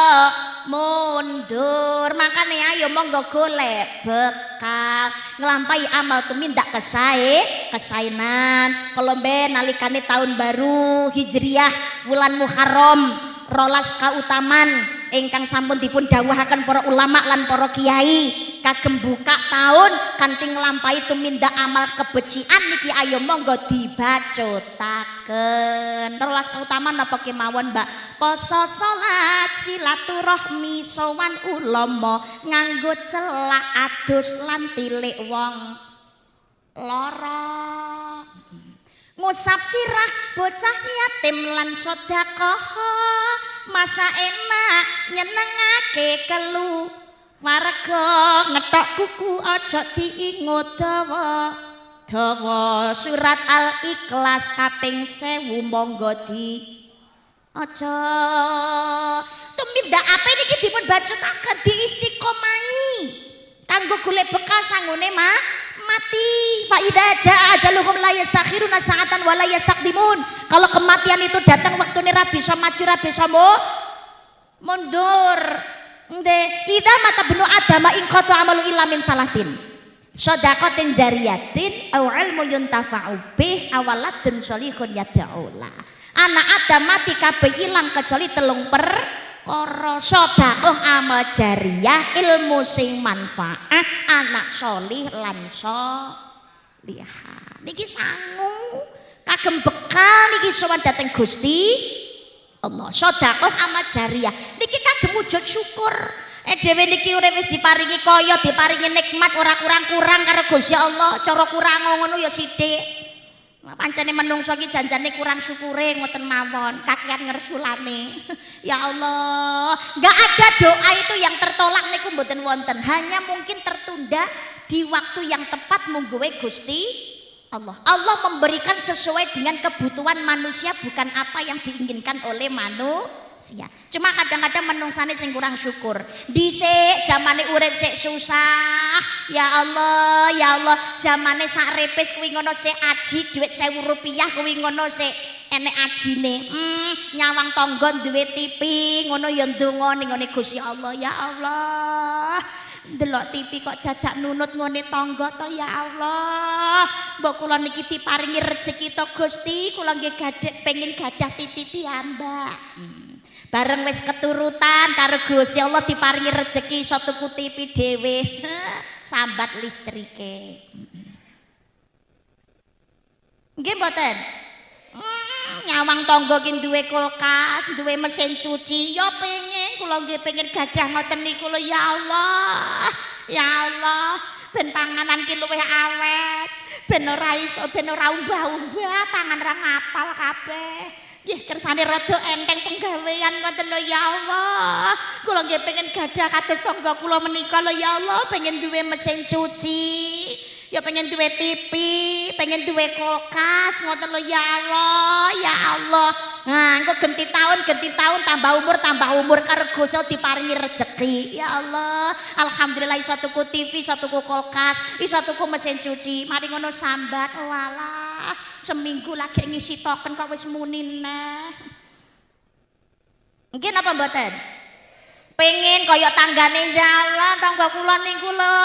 mundur. Makane ayo monggo golek bekal nglampahi amal tumindak kesaenan. Kalau mben nalikane tahun baru Hijriyah bulan Muharram rolas kautaman ingkang sampun dipun dawuhaken para ulama lan para kiai kagem buka tahun kanthi nglampahi tumindak amal kebecikan niki ayo monggo dibacotaken. Rolas kautaman napa kemawon Mbak? Poso salat silaturahmi sowan ulama nganggo celak adus lan tilik wong lara. Ngusap sirah bocah yatim lan sedekah masa enak nyenengake kelu warga ngetok kuku aja diingut dawa surat Al-Ikhlas kaping 1000 monggo di aja tumindak apa niki dipun bacetaken diistiqomahi kanggo golek bekal sanggone mati. Fa idza jaa ajaluhum la yastakhiruna sa'atan wa la yastaqdimun. Kalau kematian itu datang waktune ra bisa maju, ra bisa mundur. Idza mata benu adama in qata amalu illa min talatin. Shadaqatin jariyatin aw ilmu yuntafa'u bih awaladun sholihun yad'ula. Anak Adam mati kabeh ilang kecuali telung perkara. Sedekah amal jariyah, ilmu sing manfaat, anak solih lan solihah. Niki sangu kagem bekal niki sowan dhateng Gusti Allah. Sedekah amal jariyah niki kagem wujud syukur. Dhewe niki urip wis diparingi kaya, diparingi nikmat ora kurang-kurang karo Gusti Allah. Cara kurang ngono ya sithik. Pancene menungso iki janjane kurang syukure ngoten mawon, kakean ngersulane. Ya Allah, enggak ada doa itu yang tertolak niku mboten wonten, hanya mungkin tertunda di waktu yang tepat mungguwe Gusti Allah. Allah memberikan sesuai dengan kebutuhan manusia, bukan apa yang diinginkan oleh manusia. Cuma kadang-kadang menungsane sing kurang syukur. Dhisik zamane urip sik susah. Ya Allah, ya Allah, zamane sak repes kuwi ngono sik aji dhuwit 1000 rupiah kuwi ngono sik enek ajine. Nyawang tangga duwe TV ngono ya ndonga ning ngene Gusti Allah. Ya Allah. Delok TV kok dadak nunut ngene tangga to ya Allah. Mbok kula niki diparingi rejeki to Gusti, kula nggih pengin gadah TV piyambak. Bareng wis keturutan karo Gusti Allah diparingi rejeki iso tuku TV dhewe. Sambat listrike. Nggih mboten? Nyawang tangga ki duwe kulkas, duwe mesin cuci, ya pengen kula nggih pengen gadah ngoten niku lho ya Allah. Ya Allah, ben panganan ki luwih awet, ben ora iso ben ora umbah-umbah, tangan ra ngapal kabeh. Nggih kersane rada enteng penggawean ngoten lho ya Allah. Kula nggih pengen gadah kados tangga kula menika lho ya Allah, pengen duwe mesin cuci. Ya pengen duwe TV, pengen duwe kulkas ngoten lho ya Allah, ya Allah. Nah, engko ganti tahun tambah umur karo Gusti diparingi rezeki. Ya Allah, alhamdulillah iso tuku TV, iso tuku kulkas, iso tuku mesin cuci. Mari ngono sambat, walah. Seminggu lagi ngisi token kok wis muni neh. Mungkin apa mboten? Pengen kaya tanggane jalan, tangga kula niku lho,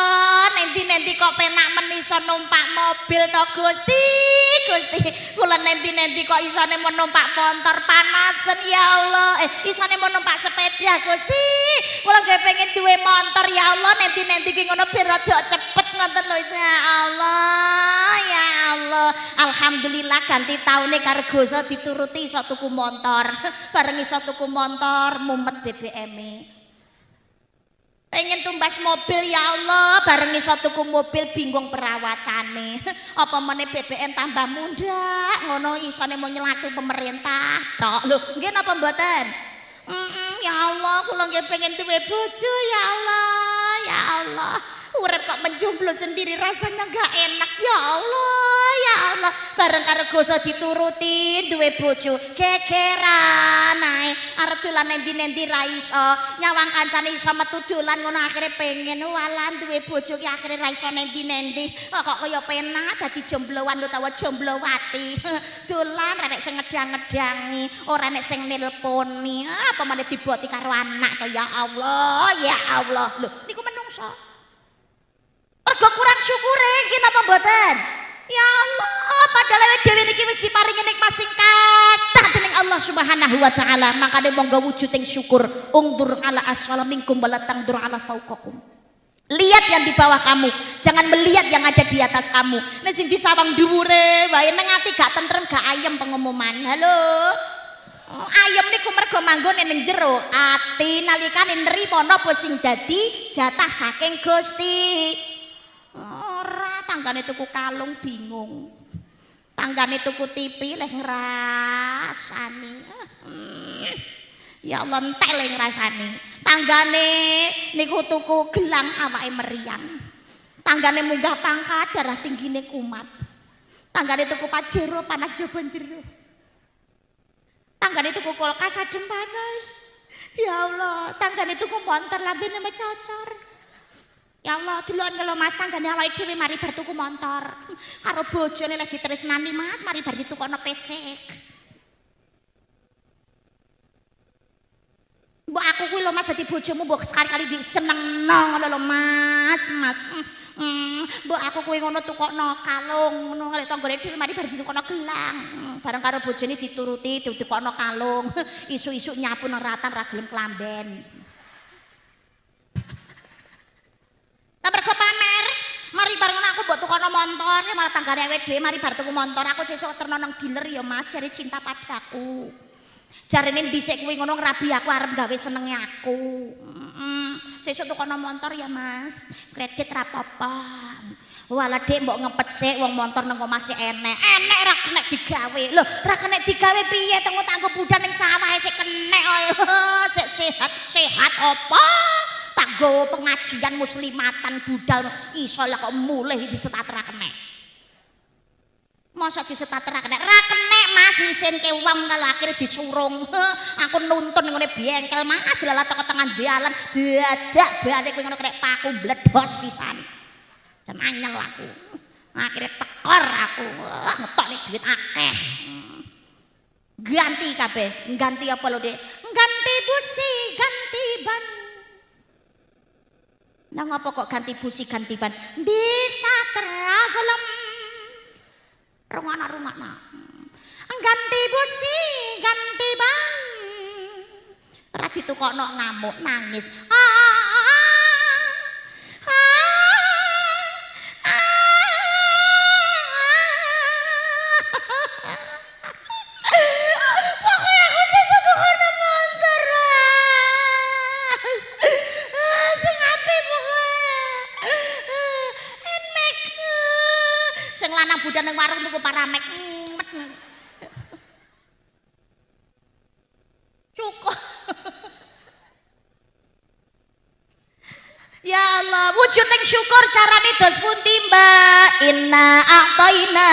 nenti-nenti kok penak men iso numpak mobil to Gusti. Gusti, kula nenti-nenti kok isone numpak motor panasen ya Allah. Isone numpak sepeda Gusti. Kula nggih pengen duwe motor ya Allah, nenti-nenti ki ngono ben rada cepet ngoten lho ya Allah. Ya Allah. Alhamdulillah ganti taune karo Gusti dituruti iso tuku motor. Bareng iso tuku motor mumet BBM-e. Pengen tumbas mobil ya Allah, bareng iso tuku mobil bingung perawatane. Apa meneh BBM tambah mundak, ngono isone mau nyelatu pemerintah tok. Lho, nggih napa mboten? Ya Allah, kula nggih pengen duwe bojo ya Allah, ya Allah. Urip kok menjomblo sendiri rasanya enggak enak ya Allah, ya Allah. Bareng karo Gusti dituruti duwe bojo gegeran ae arep dolan endi-endi ra iso nyawang kancane iso metu dolan ngono akhire pengen walan duwe bojo ki akhire ra iso endi-endi kok kaya penak dadi jombloan utawa jomblowati dolan ra nek sing ngedang-ngedangi ora nek sing nelponi apa meneh diboti karo anak to ya Allah, ya Allah. Lho niku menungso mergo kurang syukure nggih napa mboten? Ya Allah, padahal dhewe niki wis diparingi nikmat sing kathah dening Allah Subhanahu wa taala. Makane monggo wujuding syukur. Ungdur ala asfala minkum wala tangdur ala fauqakum. Lihat yang di bawah kamu, jangan melihat yang ada di atas kamu. Nek sing disawang dhuwure wae nang ati gak tentrem gak ayem pengumuman. Halo. Ayem niku mergo manggone ning jero ati nalikane nrimo napa sing dadi jatah saking Gusti. Ora tanggane tuku kalung bingung. Tanggane tuku TV leh ngrasani. Ya Allah entek leh ngrasani. Tanggane niku tuku gelang awake meriang. Tanggane munggah pangkat darah tinggine kumat. Tanggane tuku pajero panas joban jero. Tanggane tuku kulkas adem panas. Ya Allah, tanggane tuku montor lambene mecocor. Ya Allah, deloken lho Mas, tanggane awake dhewe mari bar tuku montor. Karo bojone lek ditresnani Mas, mari bar ditukokno pecek. Mbok aku kuwi lho Mas dadi bojomu mbok sekali-kali disenengno ngono lho Mas. Mbok aku kuwi ngono tukokno kalung, ngono lek tanggane dhewe mari bar ditukokno gelang. Bareng karo bojone dituruti ditukokno kalung. Isu-isu nyapu nang ratan ra gelem klamben. Lah mergo pamer, mari bareng aku mbok tukono montor, malah tanggane awake dhewe mari bar tuku montor. Aku sesuk terno nang dealer ya Mas, jare cinta padaku. Jarene dhisik kuwi ngono ngrabi aku arep gawe senenge aku. Sesuk tukono montor ya Mas, kredit ra apa-apa. Walah Dek mbok ngepet sik wong montor nang omah sik enek. Enek ra kenek digawe. Lho, ra kenek digawe piye tenggo tanggo budal ning sawah sik kenek sik sehat apa? Tak gowo pengajian muslimatan budal iso lah kok mulih disetat ra kenek. Masa disetat ra kenek? Ra kenek Mas ngisinke wong kalau akhire disurung. Aku nuntun ngene bengkel Mas jelalah teko tengah dalan dadak bane kowe ngono krek paku bledos pisan. Jan anyel aku. Akhire tekor aku. Ngetokne duit akeh. Ganti kabeh. Ganti apa lho Dek? Ganti busi, ganti ban. Nah ngapa kok ganti busi ganti ban? Bisa teragelem. Rungana. Ganti busi, ganti ban. Ora ditukokno ngamuk nangis. Pokoknya aku sesuk tukono montor. Sing apik pokoke. Enek. Sing lanang budal ning warung tuku paramek. wujuding syukur carane dos pundi Mbak? Inna a'taina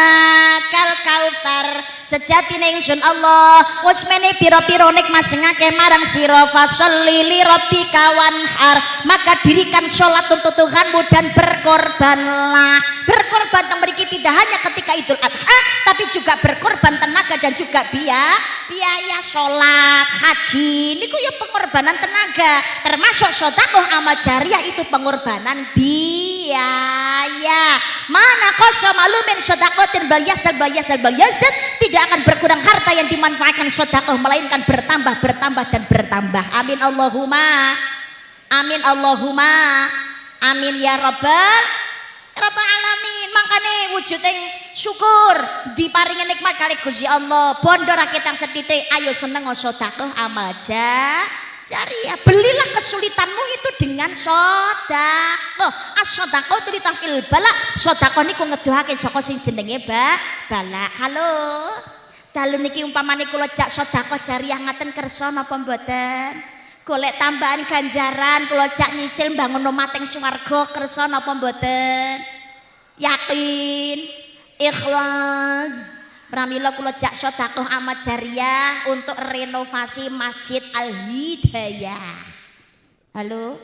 kal kautsar. Sejatine ingsun Allah wis mene pira-pira nikmat sing akeh marang sira fasholli li rabbika wanhar. Maka dirikan salat untuk Tuhanmu dan berkorbanlah. Berkorban teng mriki tidak hanya ketika Idul Adha tapi juga berkorban tenaga dan juga biaya salat, haji. Niku ya pengorbanan tenaga, termasuk sedekah amal jariah itu pengorbanan biaya. Mana qasa malumin sedaqatin bal yasal tidak akan berkurang harta yang dimanfaatkan sedekah melainkan bertambah dan bertambah. Amin Allahumma amin ya rabbal alamin. Makane wujuding syukur diparingi nikmat kali Gusti Allah. Bondo raketang setitik ayo seneng sedekah amal jariah. Belilah kesulitanmu itu dengan sedekah. As-sedekah itu ditafil bala. Sedekah niku ngedohake saka sing jenenge bala. Halo. Dalu niki umpamane kula jak sedekah jariah ngaten kersa napa mboten? Golek tambahan ganjaran kula jak nyicil bangun omah teng swarga kersa napa mboten? Yakin, ikhlas. Pramila kula jak sedekah amal jariah untuk renovasi Masjid Al-Hidayah. Halo.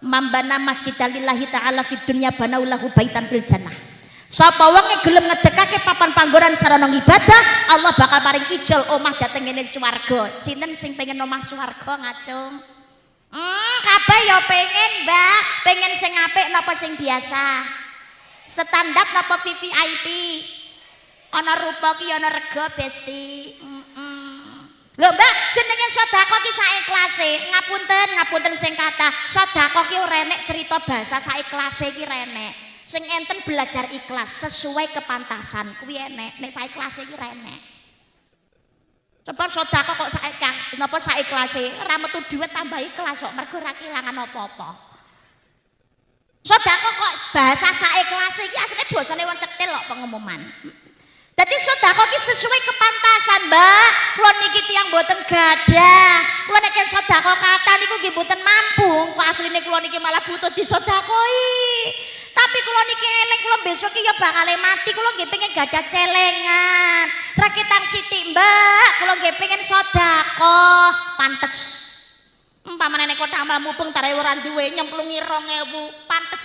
Mambana masjidalillahi ta'ala fid dunya banaulahu baitan fil jannah. Sapa wong gelem ngedekake papan panggonan sarana ibadah, Allah bakal paring ijol omah dateng ngene swarga. Sinten sing pengen omah swarga ngacung? Kabeh ya pengen, Mbak. Pengen sing apik napa sing biasa? Standar napa VVIP? Ana rupa ki ana rega Besti. Lho Mbak, jenenge sedekah ki saikhlase. Ngapunten sing kathah. Sedekah ki ora enek cerita basa saikhlase ki renek. Sing enten belajar ikhlas sesuai kepantasan kuwi enek. Nek saikhlase ki renek. Coba sedekah kok napa saikhlase? Ora metu dhuwit tambah ikhlas kok mergo ora kelangan apa-apa. Sedekah kok bahasa saikhlase iki asline basane wong cetil kok pengumuman. Jadi sedekah ki sesuai kepantasan, Mbak. Kula niki tiyang mboten gadah. Kula nek sedekah kathah niku nggih mboten mampu. Kok asline kula niki malah butuh disedekahi. Tapi kula niki eling kula besok ki ya bakal mati. Kula nggih pengen gadah celengan. Rakitan sithik, Mbak. Kula nggih pengen sedekah. Pantes. Umpamane nek kok amal mubeng tare ora duwe nyemplungi 2000, pantes.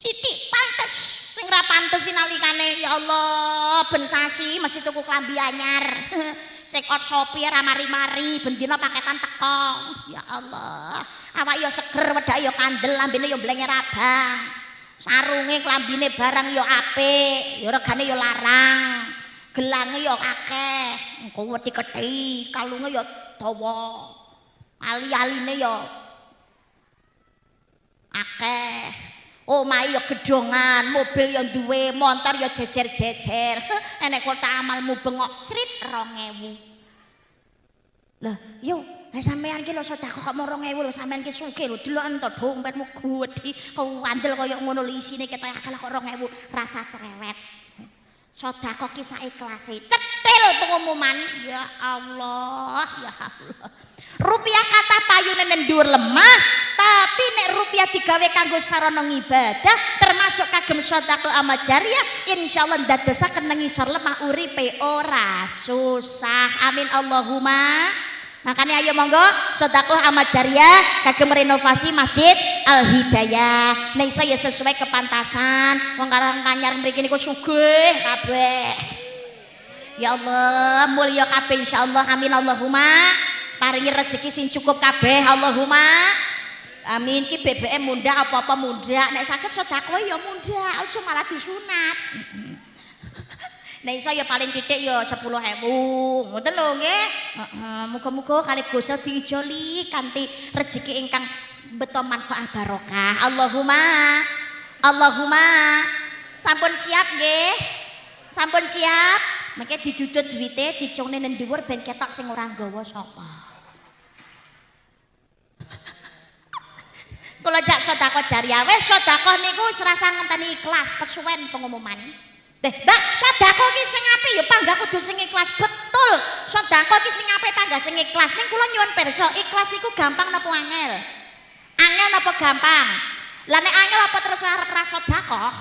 Sithik pantes. Sing ra pantes nalikane ya Allah ben sasi mesti tuku klambi anyar. Check out Shopee ra mari-mari ben dina paketan teko. Ya Allah. Awak ya seger, wedak ya kandel, lambene ya mblenger abang. Sarunge klambine barang ya apik, ya regane ya larang. Gelange ya akeh. Engko wedi-kethi, kalunge ya dawa. Ali-aline ya akeh. Omah ya gedongan, mobil ya duwe, motor ya jejer-jejer. Enek kota amalmu bengok srit 2000. Lah, yo, sampean ki lho sedekah kok mau 2000 lho, sampean ki sugih lho, deloken to dompetmu gedhi, kandel kaya ngono lho isine ketok akeh kok 2000 rasa cerewet. Sedekah ki saikhlase. Cetil pengumuman. Ya Allah, ya Allah. Rupiah kata payune ning dhuwur lemah, tapi nek rupiah digawe kanggo sarana ibadah termasuk kagem sedekah amal jariah, insyaallah ndadosaken nang isor lemah uripe ora susah. Amin Allahumma. Makanya ayo monggo sedekah amal jariah kagem renovasi Masjid Al-Hidayah. Nek iso ya sesuai kepantasan. Wong karang kanyar mriki niku sugih kabeh. Ya Allah, mulya kabeh insyaallah. Amin Allahumma. Paringi rezeki sing cukup kabeh Allahumma amin. Ki BBM mundhak apa-apa mundhak, nek saged sedekah ya mundhak, aja malah disunat. Nek iso ya paling titik ya 10.000 ngoten lho nggih. Muga-muga kali Gusti diijoli kanthi rezeki ingkang beto manfaat barokah. Allahumma sampun siap nggih, sampun siap. Mengke didudut duwite dicungne nang dhuwur ben ketok sing ora nggawa sapa. Kula jak sedekah jariah wis sedekah niku serasa ngenteni ikhlas kesuwen pengumuman. Mbak, sedekah ki sing apik ya panggah kudu sing ikhlas. Betul. Sedekah ki sing apik panggah sing ikhlas. Ning kula nyuwun pirsa, ikhlas iku gampang napa angel? Angel angel napa gampang? Lah nek angel apa terus arep ra sedekah?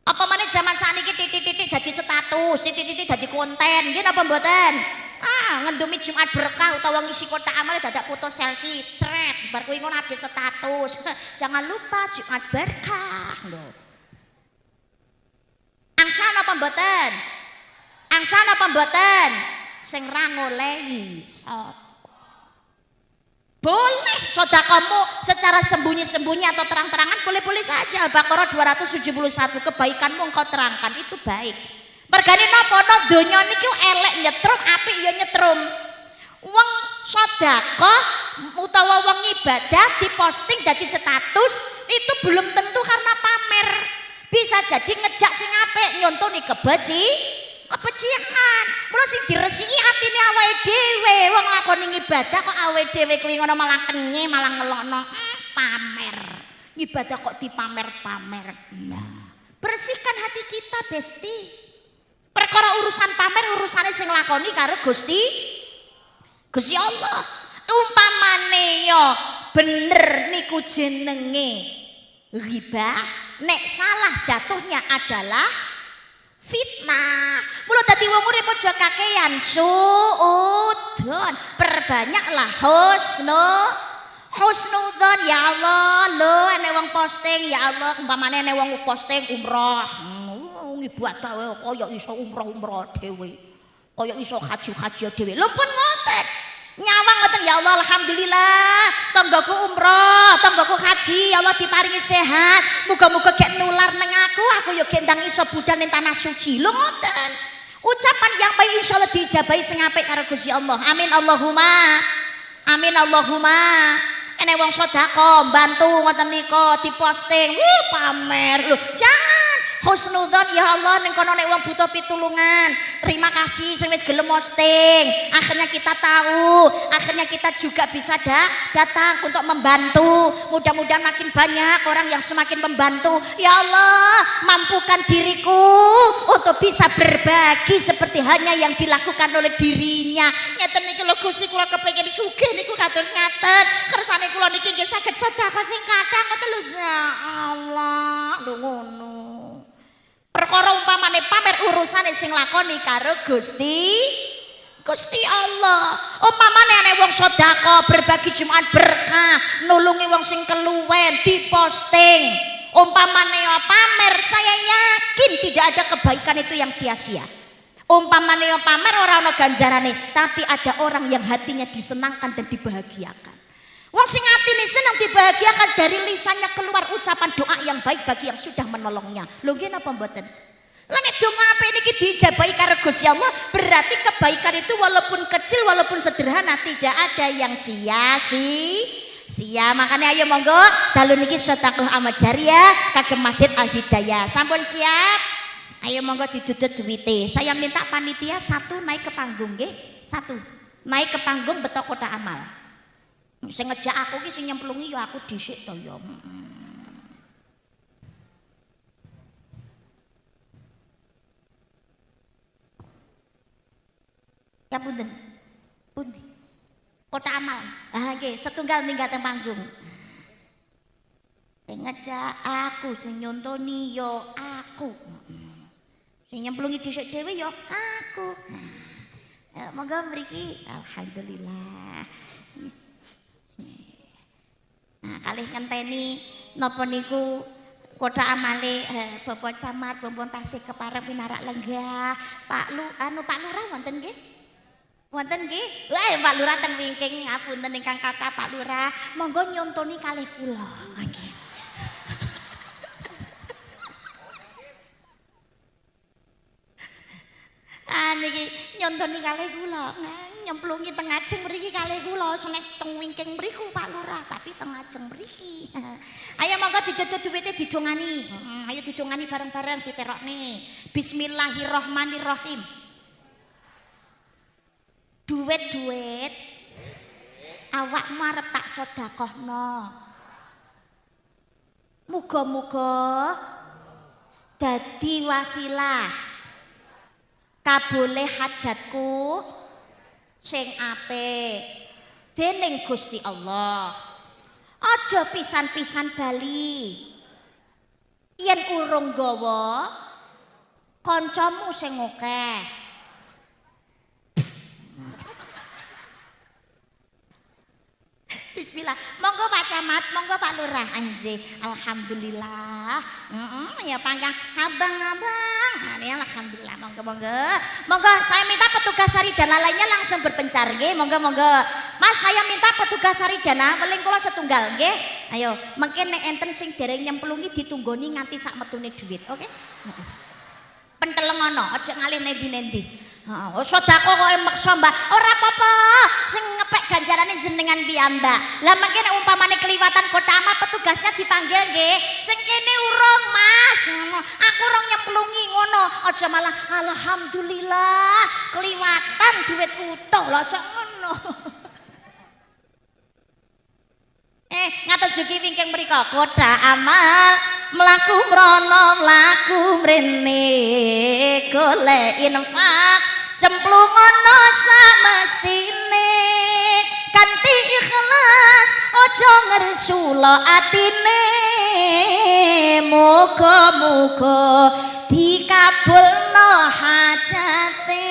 Apa meneh zaman sakniki titik-titik dadi status, titik-titik dadi konten, nggih napa mboten? Ngendumi Jumat berkah utawa ngisi kotak amal dadak foto selfie, cret, bar kuwi ngono update status. Jangan lupa Jumat berkah lho. Angsal napa mboten? Angsal napa mboten? Sing ra ngolehi boleh sedekahmu secara sembunyi-sembunyi atau terang-terangan boleh-boleh saja. Al-Baqarah 271 kebaikanmu engkau terangkan itu baik. Mergane napa no donya niki elek nyetrum apik ya nyetrum. Wong sedekah utawa wong ibadah diposting dadi status itu belum tentu karena pamer. Bisa jadi ngejak sing apik nyontoni kebajikan. Mula sing diresiki atine awake dhewe, wong lakoni ibadah kok awake dhewe kuwi ngono malah kenye, malah ngelokno pamer. Ibadah kok dipamer-pamer. Nah, bersihkan hati kita, Besti. Perkara urusan pamer urusane sing lakoni karo Gusti Allah. Umpamane yo bener niku jenenge ghibah, nek salah jatuhnya adalah fitnah. Mula dadi wong urip aja kakean suudon, perbanyaklah husnudzon. Ya Allah, lho enek wong posting, ya Allah umpamane enek wong posting umroh. Ibadah wae kaya iso umroh dhewe. Kaya iso haji dhewe. Lho pun ngoten. Nyawang ngoten ya Allah alhamdulillah tanggaku umroh, tanggaku haji, ya Allah diparingi sehat. Muga-muga gek nular nang aku ya gendang iso budal ning tanah suci. Lho ngoten. Ucapan yang baik insyaallah diijabahi sing apik karo Gusti Allah. Amin Allahumma. Amin Allahumma. Enek wong sedekah bantu ngoten nika diposting, pamer. Lho, jangan husnudzon ya Allah ning kono nek wong butuh pitulungan. Terima kasih sing wis gelem posting. Akhirnya kita tahu, akhirnya kita juga bisa datang untuk membantu. Mudah-mudahan makin banyak orang yang semakin membantu. Ya Allah, mampukan diriku untuk bisa berbagi seperti hanya yang dilakukan oleh dirinya. Ngeten niki lho Gusti kula kepengin sugih niku kados ngaten. Kersane kula niki nggih saged sedekah sing kathah ngoten lho. Ya Allah, lho ngono. Perkara umpamane pamer urusane sing lakoni karo Gusti Allah. Umpamane ana wong sedekah berbagi Jumat berkah, nulungi wong sing keluwen diposting. Umpamane pamer, saya yakin tidak ada kebaikan itu yang sia-sia. Umpamane pamer ora ana ganjarane, tapi ada orang yang hatinya disenangkan dan dibahagiakan. Wong sing atine senang dibahagiakan dari lisannya keluar ucapan doa yang baik bagi yang sudah menolongnya. Lho nggih napa mboten? Lah nek donga apik niki dijabahi karo Gusti Allah, berarti kebaikan itu walaupun kecil walaupun sederhana tidak ada yang sia-sia. Makanya ayo monggo dalu niki sedekah amal jariyah kagem Masjid Al Hidayah. Sampun siap? Ayo monggo didudut duwite. Saya minta panitia satu naik ke panggung nggih. Satu. Naik ke panggung beto kotak amal. Sing ngejak aku ki sing nyemplungi ya aku dhisik to ya. Ya punten. Pundi? Kotak amal. Nggih, setunggal minggat teng panggung. Sing ngejak aku, sing nyontoni ya aku. Sing nyemplungi dhisik dhewe ya aku. Monggo mriki. Alhamdulillah. Nah, kalih ngenteni napa niku kotak amale Bapak Camat Bompon Tasik keparep pinarak lenggah. Pak Lurah wonten nggih? Wonten nggih? Wah, Pak Lurah teng wingking ngapunten ingkang kathah Pak Lurah. Monggo nyontoni kalih kula. Nggih. Niki nyontoni kalih kula. Nyemplungi teng ajeng mriki kalih kula senes teng wingking mriku Pak Lurah tapi teng ajeng mriki. Ayo monggo didudut duwite didongani. Ayo didongani bareng-bareng diterokne. Bismillahirrahmanirrahim. Duit awakmu arep tak sedekahno. Muga-muga dadi wasilah kabuleh hajatku sing apik dening Gusti Allah. Aja pisan-pisan bali. Yen urung gawa kancamu sing akeh. Bismillah. Monggo Pak Camat, monggo Pak Lurah. Anjir, alhamdulillah. Ya panggang abang-abang. Ini alhamdulillah. Monggo. Monggo saya minta petugas Saridana lainnya langsung berpencar nggih. Monggo. Mas, saya minta petugas Saridana weling kula setunggal nggih. Ayo, mungkin nek enten sing dereng nyemplungi ditunggoni nganti sak metune dhuwit, oke? Pentelengono, aja ngalih nendi-nendi. Sedekah kok meksa Mbah. Ora apa-apa, sing ngepek ganjarane jenengan piyambak. Lah mangke nek umpamane kliwatan kota amal petugasnya dipanggil nggih. Sing kene urung Mas. Aku urung nyemplungi ngono. Aja malah alhamdulillah kliwatan duit utuh lho aja ngono. Ngatos ugi wingking mrika kota amal mlaku mrono mlaku mrene golek infak cemplungono samestine kanthi ikhlas aja ngersula atine muga-muga dikabulno hajate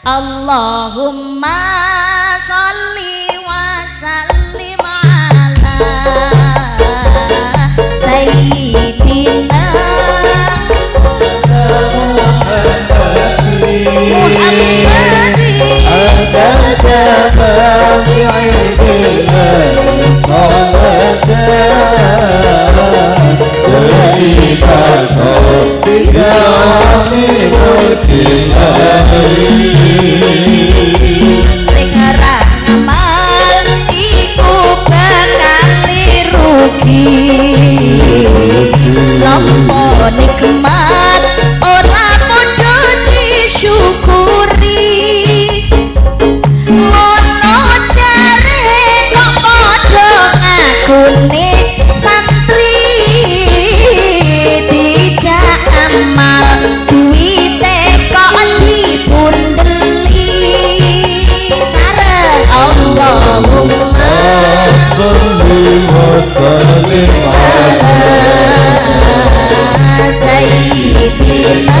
Allahumma sholli wa sallim ala sayyidina Muhammadin Dengarang ngamal iku bakal rugi Lampa nikmat ora padha disyukuri ngono jare kok padha ngakune santri dijak amal duwite kok dipundeli sareng Allahumma sholli wa sallim ala sayyidina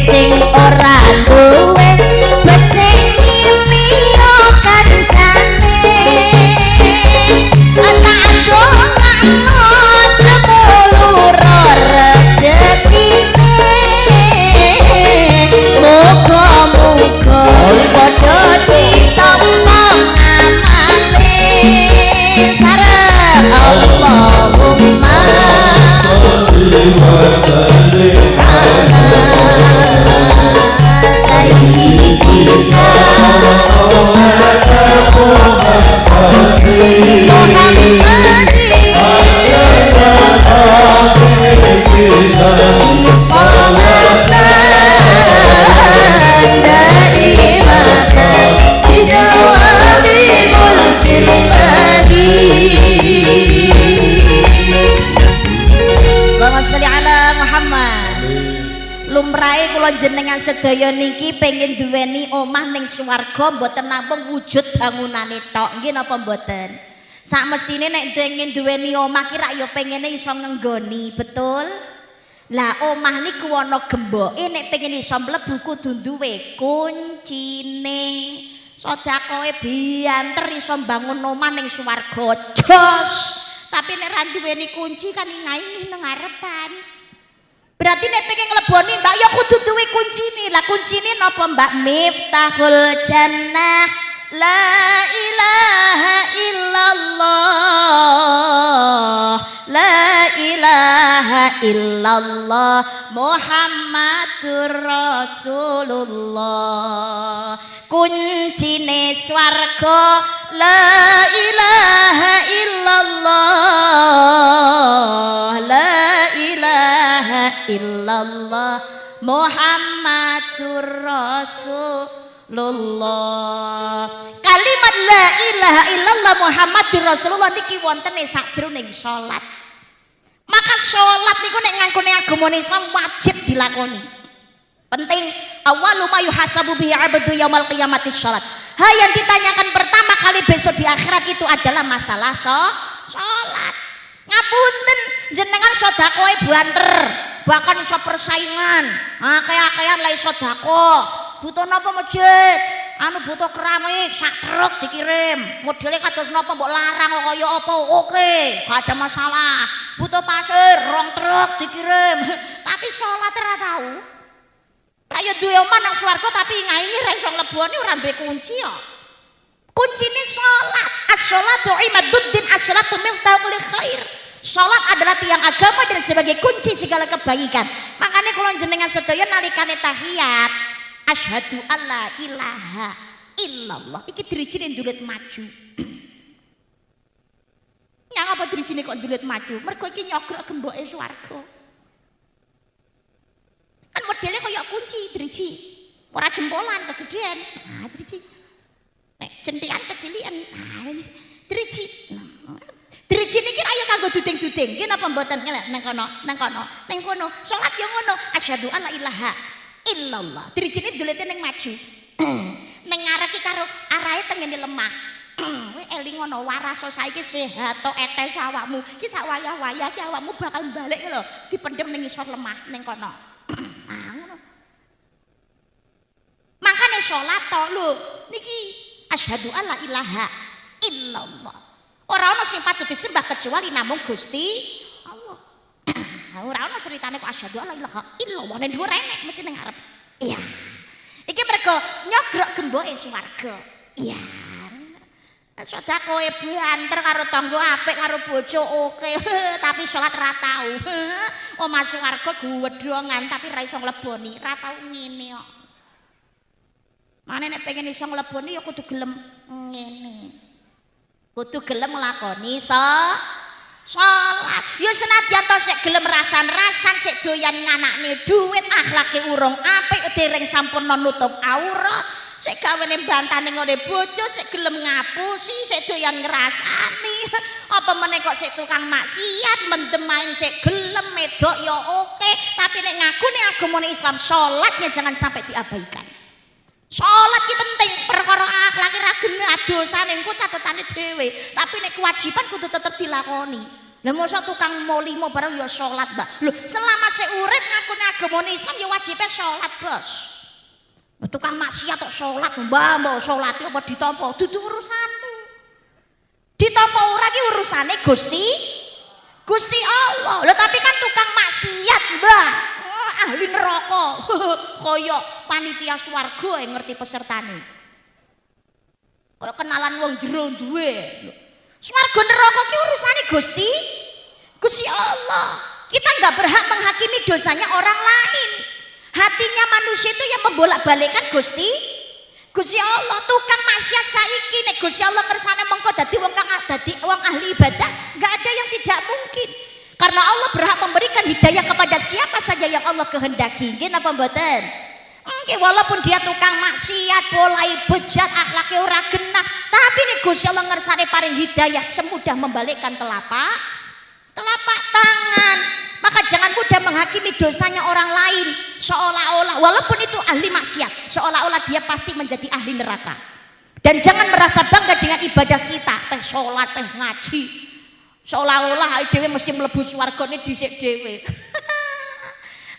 sing ora duwe becik liya kancane anak dongano sepuluh rezekine muga-muga padha ditampa amale sareng Allahumma sholli wa sallim ala sayyidina lumrahe kula jenengan sedaya niki pengen duweni omah ning swarga mboten namung wujud bangunane tok nggih napa mboten sak mestine nek pengen duweni omah ki rak ya pengene iso ngenggoni betul lah omah niku ana gemboke nek pengen iso mlebu kudu duwe kuncine sedekahe bianter iso mbangun omah ning swarga jos tapi nek ra duweni kunci kan ingah-ingih nang ngarepan. Berarti nek pengen ngleboni Mbak ya kudu duwe kuncine. Lah kuncine napa Mbak? Miftahul Jannah. La ilaha illallah. La ilaha illallah Muhammadur Rasulullah. Kuncine swarga la ilaha illallah illallah, la ilaha illallah, Muhammadur Rasulullah. Kalimat la ilaha illallah Muhammadur Rasulullah niki wontene sakjroning salat. Maka salat niku nek ngangkone agama Islam wajib dilakoni. Penting, awalu ma yuhasabu bihi 'abdu yaumil qiyamati salat. Hal yang ditanyakan pertama kali besok di akhirat itu adalah masalah salat. Ngapunten jenengan sedekah banter, bahkan iso persaingan. Kayak lha iso sedekah. Butuh napa masjid? Butuh keramik, sak truk dikirim. Modele kados napa mbok larang kaya apa? Oke, gak ada masalah. Butuh pasir, 2 truk dikirim. Tapi salat ora tahu. Ayo duwe omah nang swarga tapi ngaingi ra iso mlebone ora duwe kunci ya. Kuncine salat. As-shalatu imaduddin, as-shalatu miftahul khair. Salat adalah tiang agama dan sebagai kunci segala kebaikan. Makanya kula jenengan sedaya nalikane tahiyat, asyhadu alla ilaha illallah. Iki dirijine ndulit maju. Yang apa dirijine kok ndulit maju? Mergo iki nyogrok gemboke swarga. Kan modelnya kayak kunci driji, ora jempolan kegedean, driji, nek jentikan kecilian, driji, driji niki ayo kanggo duding-duding, gini apa mboten neng kono, sholat yang ngono, asyhadu alla ilaha illallah, driji ini dulete neng maju, neng ngarep iki karo arahe tengene lemah, eling ngono waraso saiki sehat to etes awakmu, ki sak wayah-wayah ki awakmu bakal balik lho, dipendhem ning isor lemah neng kono. Makanya sholat to lho niki asyhadu alla ilaha illallah. Ora ana sing patut disembah kecuali namung Gusti Allah. Ora ana ceritane kok asyhadu alla ilaha illallah ning dhuwur enek mesti ning ngarep. Iya. Iki mergo nyogrok gemboke swarga. Iya. Sedekah banter karo tangga apik karo bojo oke, tapi salat ra tau. Omah swarga gwedhongan tapi ra iso ngleboni, ra tau ngene kok. Mane nek pengen iso ngleboni ya kudu gelem ngene. Kudu gelem nglakoni salat. Ya senadyan to sik gelem rasan-rasan sik doyan nganakne dhuwit, akhlake urung apik, dereng sampun nutup aurat. Sik gawene bantane ngene bojo, sik gelem ngapusi, sik doyan ngrasani. Apa meneh kok sik tukang maksiat, mendem main sik gelem medok ya oke, tapi nek ngakune agama Islam salatnya jangan sampai diabaikan. Salat ki penting, perkara akhlak ra genah dosane engko catetane dhewe, tapi nek kewajiban kudu tetep dilakoni. Lah mosok tukang molimo bareng ya salat, Mbak. Lho, selama sik urip ngakune agama Islam ya wajibe salat, Bos. Tukang maksiat kok salat, mbah salate apa ditampa? Dudu urusanmu. Ditampa ora ki urusane Gusti Allah. Lho tapi kan tukang maksiat, Mbah. Ahli neraka. Kaya panitia swarga ngerti pesertane. Kaya kenalan wong jero duwe. Swarga neraka ki urusane Gusti Allah. Kita enggak berhak menghakimi dosanya orang lain. Hatinya manusia itu yang membolak-balikkan Gusti Allah. Tukang maksiat saiki nek Gusti Allah kersane mengko dadi wong ahli ibadah, enggak ada yang tidak mungkin. Karena Allah berhak memberikan hidayah kepada siapa saja yang Allah kehendaki. Nggih napa mboten? Nggih, walaupun dia tukang maksiat, polai bejat, akhlake ora genah, tapi nek Gusti Allah ngersane paring hidayah semudah membalikkan telapak tangan. Maka jangan mudah menghakimi dosanya orang lain seolah-olah walaupun itu ahli maksiat, seolah-olah dia pasti menjadi ahli neraka. Dan jangan merasa bangga dengan ibadah kita, teh salat, teh ngaji. Seolah-olah dhewe mesti mlebu swargane dhisik dhewe.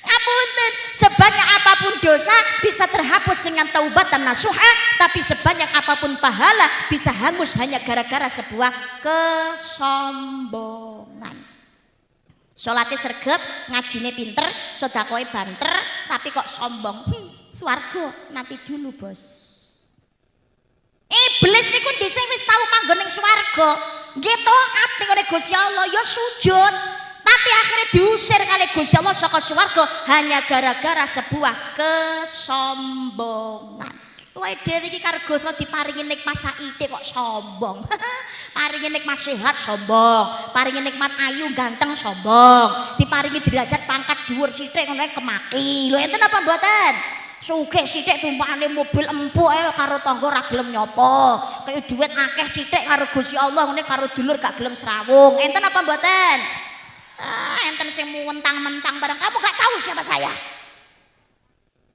Ngapunten, sebanyak apapun dosa bisa terhapus dengan taubatan nasuha, tapi sebanyak apapun pahala bisa hangus hanya gara-gara sebuah kesombongan. Salate sregep, ngajine pinter, sedekahe banter, tapi kok sombong. Swarga nanti dulu, Bos. Iblis niku dhisik wis tau manggon ning swarga. Nggih taat ning Gusti Allah ya sujud, tapi akhirnya diusir kali Gusti Allah saka swarga hanya gara-gara sebuah kesombongan. Kowe dhewe iki karo Gusti diparingi nikmat saithik kok sombong. Paringi nikmat sehat sombong, paringi nikmat ayu ganteng sombong, diparingi derajat pangkat dhuwur sithik ngono kemaki. Lho enten apa mboten? Sugih sithik tumpakane mobil empuk ae karo tangga ora gelem nyopo. Kaya dhuwit akeh sithik karo Gusti Allah ngene karo dulur gak gelem srawung. Enten apa mboten? Enten sing mentang-mentang barang kamu gak tahu siapa saya.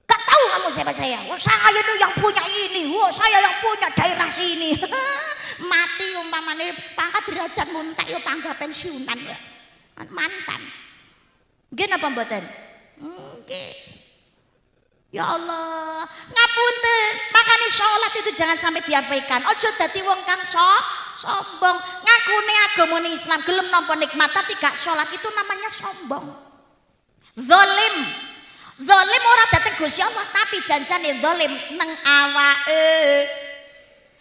Gak tahu kamu siapa saya. Oh, saya itu yang punya ini. Oh, saya yang punya daerah sini. Mati umpamane pangkat derajat muntek yo tangga pensiunan ya. Mantan. Nggih napa mboten? Nggih. Ya Allah, ngapunten. Makanya sholat itu jangan sampai diabaikan. Ojo dadi wong kang sombong. Ngakune agamane Islam gelem nampa nikmat tapi gak sholat itu namanya sombong. Zalim. Zalim ora dateng Gusti Allah tapi janjane zalim nang awake.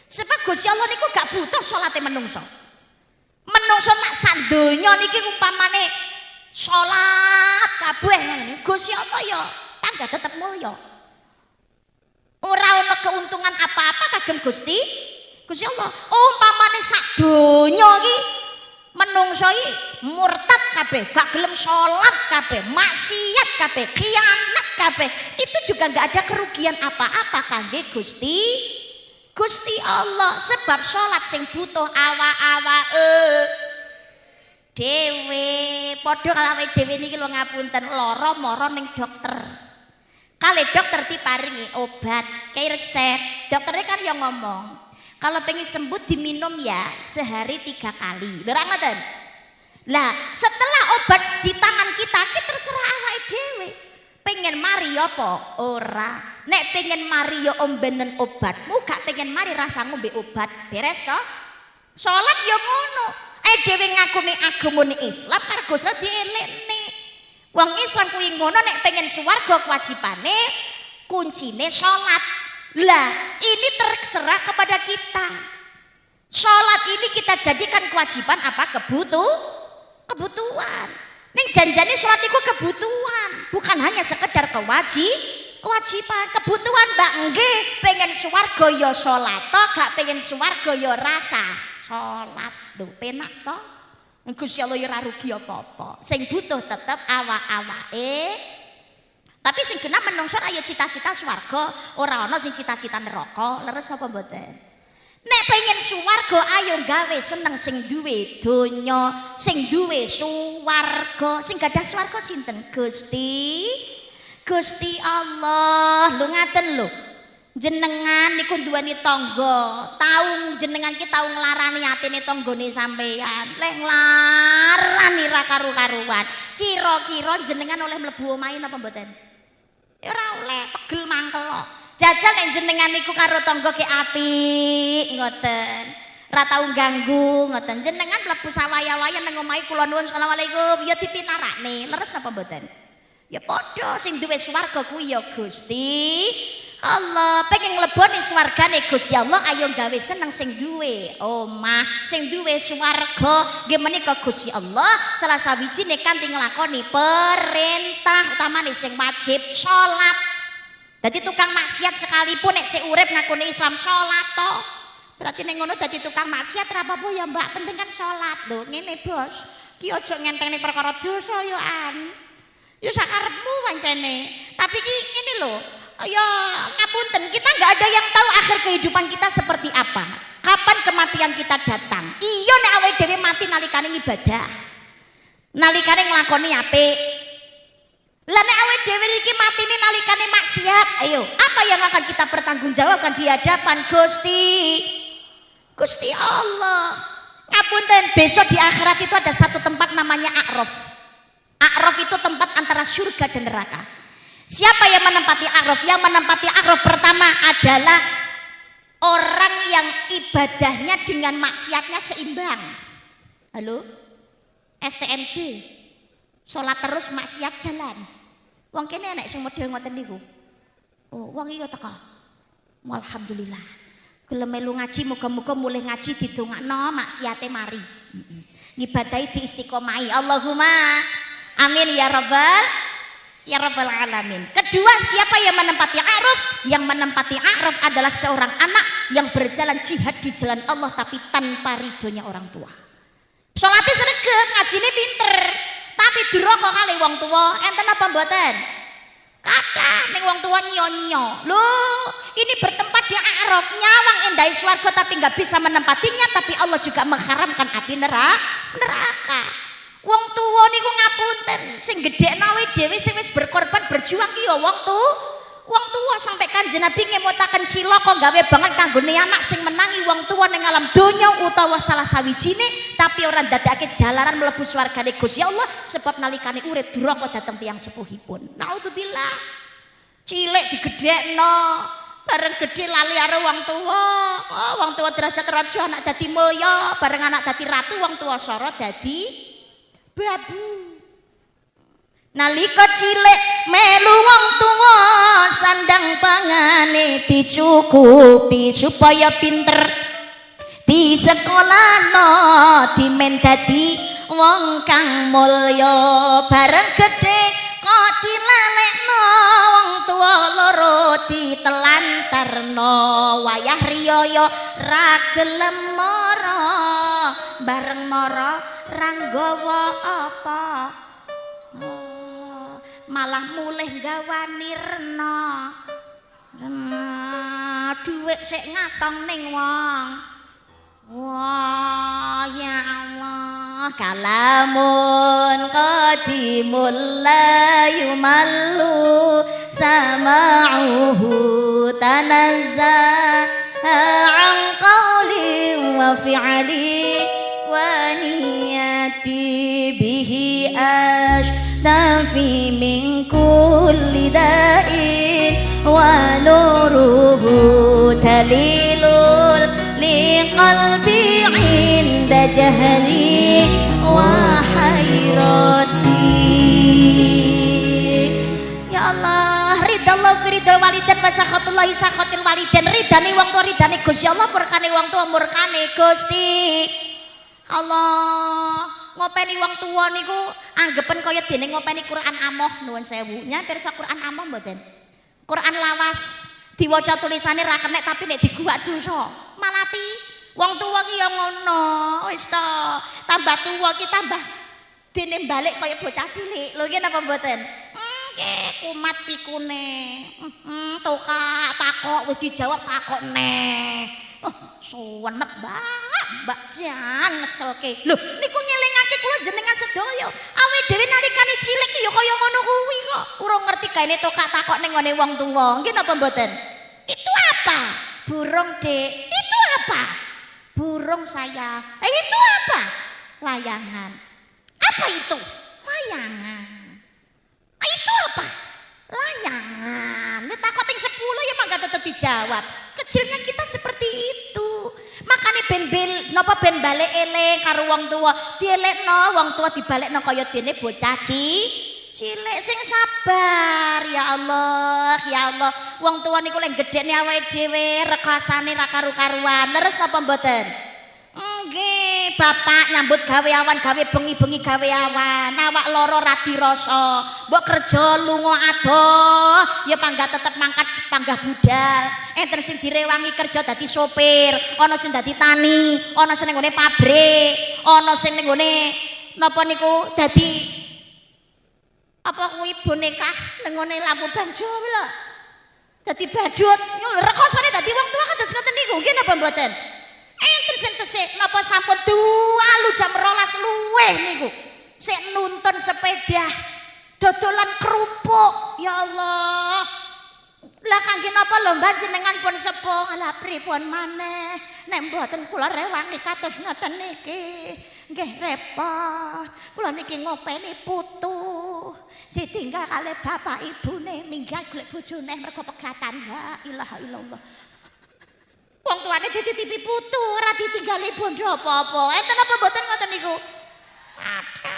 Sebab Gusti Allah niku gak butuh salate menungso. Menungso tak sak donya niki umpamane salat kabeh ngene. Gusti Allah ya tangga tetep mulya. Ora ana keuntungan apa-apa kagem Gusti Allah. Umpamane sak donya iki menungso iki murtad kabeh, gak gelem salat kabeh, maksiat kabeh, khianat kabeh, itu juga gak ada kerugian apa-apa kangge Gusti Allah. Sebab salat sing butuh awak-awake dhewe. Padha karo awake dhewe niki lho ngapunten lara mara ning dokter. Kali dokter diparingi obat, kayak resep. Dokternya kan yang ngomong, kalau pengen sembuh diminum ya sehari 3 kali. Benar ngoten? Lah, setelah obat di tangan kita terserah awake dhewe. Pengen mari apa? Ora. Nek pengen mari ya ombenen obatmu, gak pengen mari rasa ngombe obat. Beres to? Salat ya ngono. Dhewe ngakune agamane Islam karo Gusti dielekne. Wong Islam kuwi ngono nek pengen swarga kewajibane kuncine salat. Lah, ini terserah kepada kita. Salat ini kita jadikan kewajiban apa? Kebutuhan. Ning janjane salat iku kebutuhan, bukan hanya sekedar kewajiban. Kebutuhan Mbak nggih, pengen swarga ya salat to, gak pengen swarga ya rasa salat. Lho penak to? Gusti Allah ya ora rugi apa-apa. Sing butuh tetep awak-awake. Tapi sing genah menungso ayo cita-cita swarga, ora ana sing cita-cita neraka. Leres apa mboten? Nek pengen swarga ayo gawe seneng sing duwe donya, sing duwe swarga. Sing gadah swarga sinten? Gusti Allah. Lho ngaten lho. Jenengan niku duweni tangga, tau jenengan ki tau nglarani atine tanggane sampean. Leh nglarani ra karu-karuan. Kira-kira jenengan oleh mlebu omahe napa mboten? Ora oleh, pegel mangkel kok. Jajal nek jenengan niku karo tangga ki apik ngoten. Ora tau ganggu ngoten. Jenengan mlebu sawaya-waya nang omahe kula nuwun asalamualaikum ya dipinarakne. Leres apa mboten? Ya padha sing duwe swarga kuwi ya Gusti Allah. Pengen ngleboni swargane Gusti Allah ayo gawe seneng sing duwe omah, sing duwe swarga nggih menika Gusti Allah salah sawijine kanthi nglakoni perintah utamane sing wajib salat. Dadi tukang maksiat sekalipun nek sik urip ngakoni Islam salat to. Berarti nek ngono dadi tukang maksiat ra apa-apa ya Mbak, penting kan salat. Lho ngene Bos, ki aja ngenteni perkara dosa yo an. Yo sakarepmu pancene. Tapi ki ngene lho, ya ngapunten, kita nggak ada yang tahu akhir kehidupan kita seperti apa, kapan kematian kita datang. Iya nek awake dhewe mati nalikane ibadah, nalikane nglakoni apik. Lah nek awake dhewe iki matine nalikane maksiat, ayo apa yang akan kita pertanggungjawabkan di hadapan Gusti Allah. Ngapunten, besok di akhirat itu ada satu tempat namanya A'raf. A'raf itu tempat antara surga dan neraka. Siapa yang menempati A'raf? Yang menempati A'raf pertama adalah orang yang ibadahnya dengan maksiatnya seimbang. Halo? STMJ. Salat terus maksiat jalan. Wong kene enek sing model ngoten niku. Oh, wong iki teko. Alhamdulillah. Gelem melu ngaji muga-muga mulih ngaji didongakno maksiate mari. Ngibadahi diistiqomahi. Allahumma amin ya rabbal Ya Rabbal Alamin. Kedua, siapa yang menempati a'raf? Yang menempati a'raf adalah seorang anak yang berjalan jihad di jalan Allah tapi tanpa ridhonya orang tua. Sholatnya sregep, ngajine pinter, tapi duraka kali wong tua. Enten apa mboten? Kata ning wong tua nyio-nyio. Loh, ini bertempat di a'raf, nyawang endai swarga tapi nggak bisa menempatinya, tapi Allah juga mengharamkan api neraka. Wong tuwa niku ngapunten, sing gedhekno dhewe sing wis berkorban berjuang ki ya wong tuwa sampai Kanjeng Nabi ngemutaken cilaka gawe banget kanggone anak sing menangi wong tuwa ning alam donya utawa salah sawijine tapi ora ndadekake jalaran mlebu swargane Gusti Allah sebab nalikane urip duraka dhateng tiyang sepuhipun. Naudzubillah. Cilik digedhekno, bareng gedhe lali karo wong tuwa. Oh, wong tuwa derajat raja anak dadi mulya, bareng anak dadi ratu wong tuwa sora dadi babu. Nalika cilik melu wong tuwa sandang pangane dicukupi supaya pinter di sekolahno dimen dadi wong kang mulya bareng gedhe kok dilelekno wong tuwa loro ditelantarno wayah riyaya ra gelem mara bareng mara ranggawa apa malah mulih gawani rena duit sik ngatong ning wong. Wah ya Allah, kalamun qadimul la yumallu sama'uhu tanazzaha an qawli wa fi'li wa niyati bihi ashtafi min kulli da'in wa nuruhu talilul liqalbi inda jahli wa hayrati. Ya Allah, ridallah firidal walidan wa sakhatullahi sakhatil walidan. Ridane wong tua ridane Gusti Allah, murkane wong tua murkane Gusti Allah. Ngopeni wong tua niku anggepen kaya dene ngopeni Quran amoh nuwun sewu. Nya pirsa Quran amoh mboten? Quran lawas diwaca tulisane ra kenek tapi nek diguwak dosa malati. Wong tuwa ki ya ngono, wis to. Tambah tuwa ki tambah dene balik kaya bocah cilik. Lho nggih napa mboten? Nggih, kumat pikune. Tokak takok wis dijawab takok neh. Suwenet Mbak jan ngeselke. Lho niku ngelingake kula jenengan sedaya. Awake dhewe nalikane cilik ya kaya ngono kuwi kok. Urung ngerti gaene tokak takok ning ngene wong tuwa. Nggih napa mboten? Itu apa? Burung, Dek. Itu apa? Burung saya. Itu apa? Layangan. Apa itu? Layangan. Itu apa? Layangan. Nek takok ping 10 ya mangga tetep dijawab. Kecilnya kita seperti itu. Makanya ben balik eling karo wong tua dielekno wong tua dibalekno kaya dene bocah cilik sing sabar. Ya Allah, ya Allah, wong tua niku lek gedhekne awake dhewe rekasane ra karu-karuan. Leres napa mboten? Nggih, bapak nyambut gawe awan gawe bengi-bengi gawe awan. Awak loro ra dirasa. Mbok kerja lunga adoh, ya panggah tetep mangkat panggah budal. Enten sing direwangi kerja dadi sopir, ana sing dadi tani, ana sing ning ngene pabrik, ana sing ning ngene napa niku dadi apa kuwi boneka ning ngene lampu banjo kuwi lho. Dadi badut. Rekasane dadi wong tua kados ngoten niku. Nggih napa mboten? Enten sing tesih napa sampun dalu jam 12 luwih niku. Sik nuntun sepeda dodolan kerupuk. Ya Allah. Lah kangge napa lho Mbak jenengan pun sepuh lah pripun maneh nek mboten kula rewangi kados ngoten niki. Nggih repot. Kula niki ngopeni putu ditinggal kali bapak ibune minggat golek bojone mergo pegatan. La ilaha illallah. Wong tuane dititipi putu ora ditinggali bondo apa-apa. Enten apa mboten ngoten niku? Ada.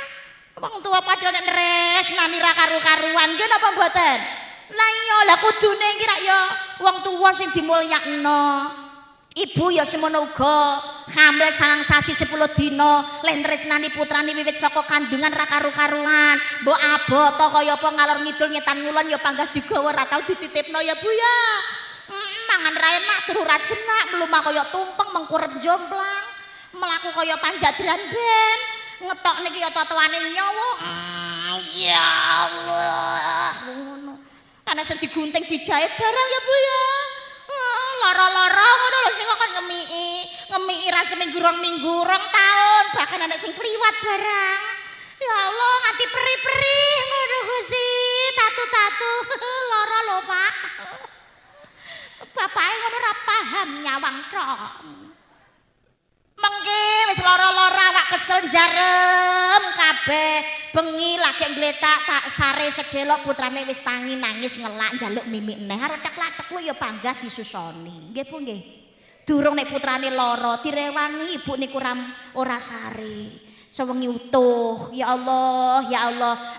Wong tua padha nek resnani ra karu-karuan nggih napa mboten? Lah iya lah kudune iki rak ya wong tua sing dimulyakno. Ibu ya semono uga hamil sareng sasi 10 dina len tresnani putrane wiwit saka kandungan ra karu-karuan mbok aboto kaya apa ngalor ngidul ngetan ngulon ya panggah digawa ra tau dititipno ya Bu ya mangan ra enak turu ra jenak mlumah kaya tumpeng mengkurep jomplang melaku kaya panjadran ben ngetok niki ya totoane nyawa ya Allah ngono ana sing digunting dijahit barang ya Bu ya lara-lara ngono lho sing kok ngemiki ra seminggu rong minggu rong taun bahkan ana sing kliwat barang ya Allah nganti peri-peri ngono Gusti tatu-tatu lara lho Pak bapake ngono ora paham nyawang tok mengki wis lara-lara awak kesel jarem kabeh bengi lagi ngletak tak sare sedelok putrane wis tangi nangis ngelak njaluk mimik neh arep tek-latek ku ya panggah disusoni nggih Bu nggih durung nek putrane lara direwangi ibu niku ora sare sewengi utuh ya Allah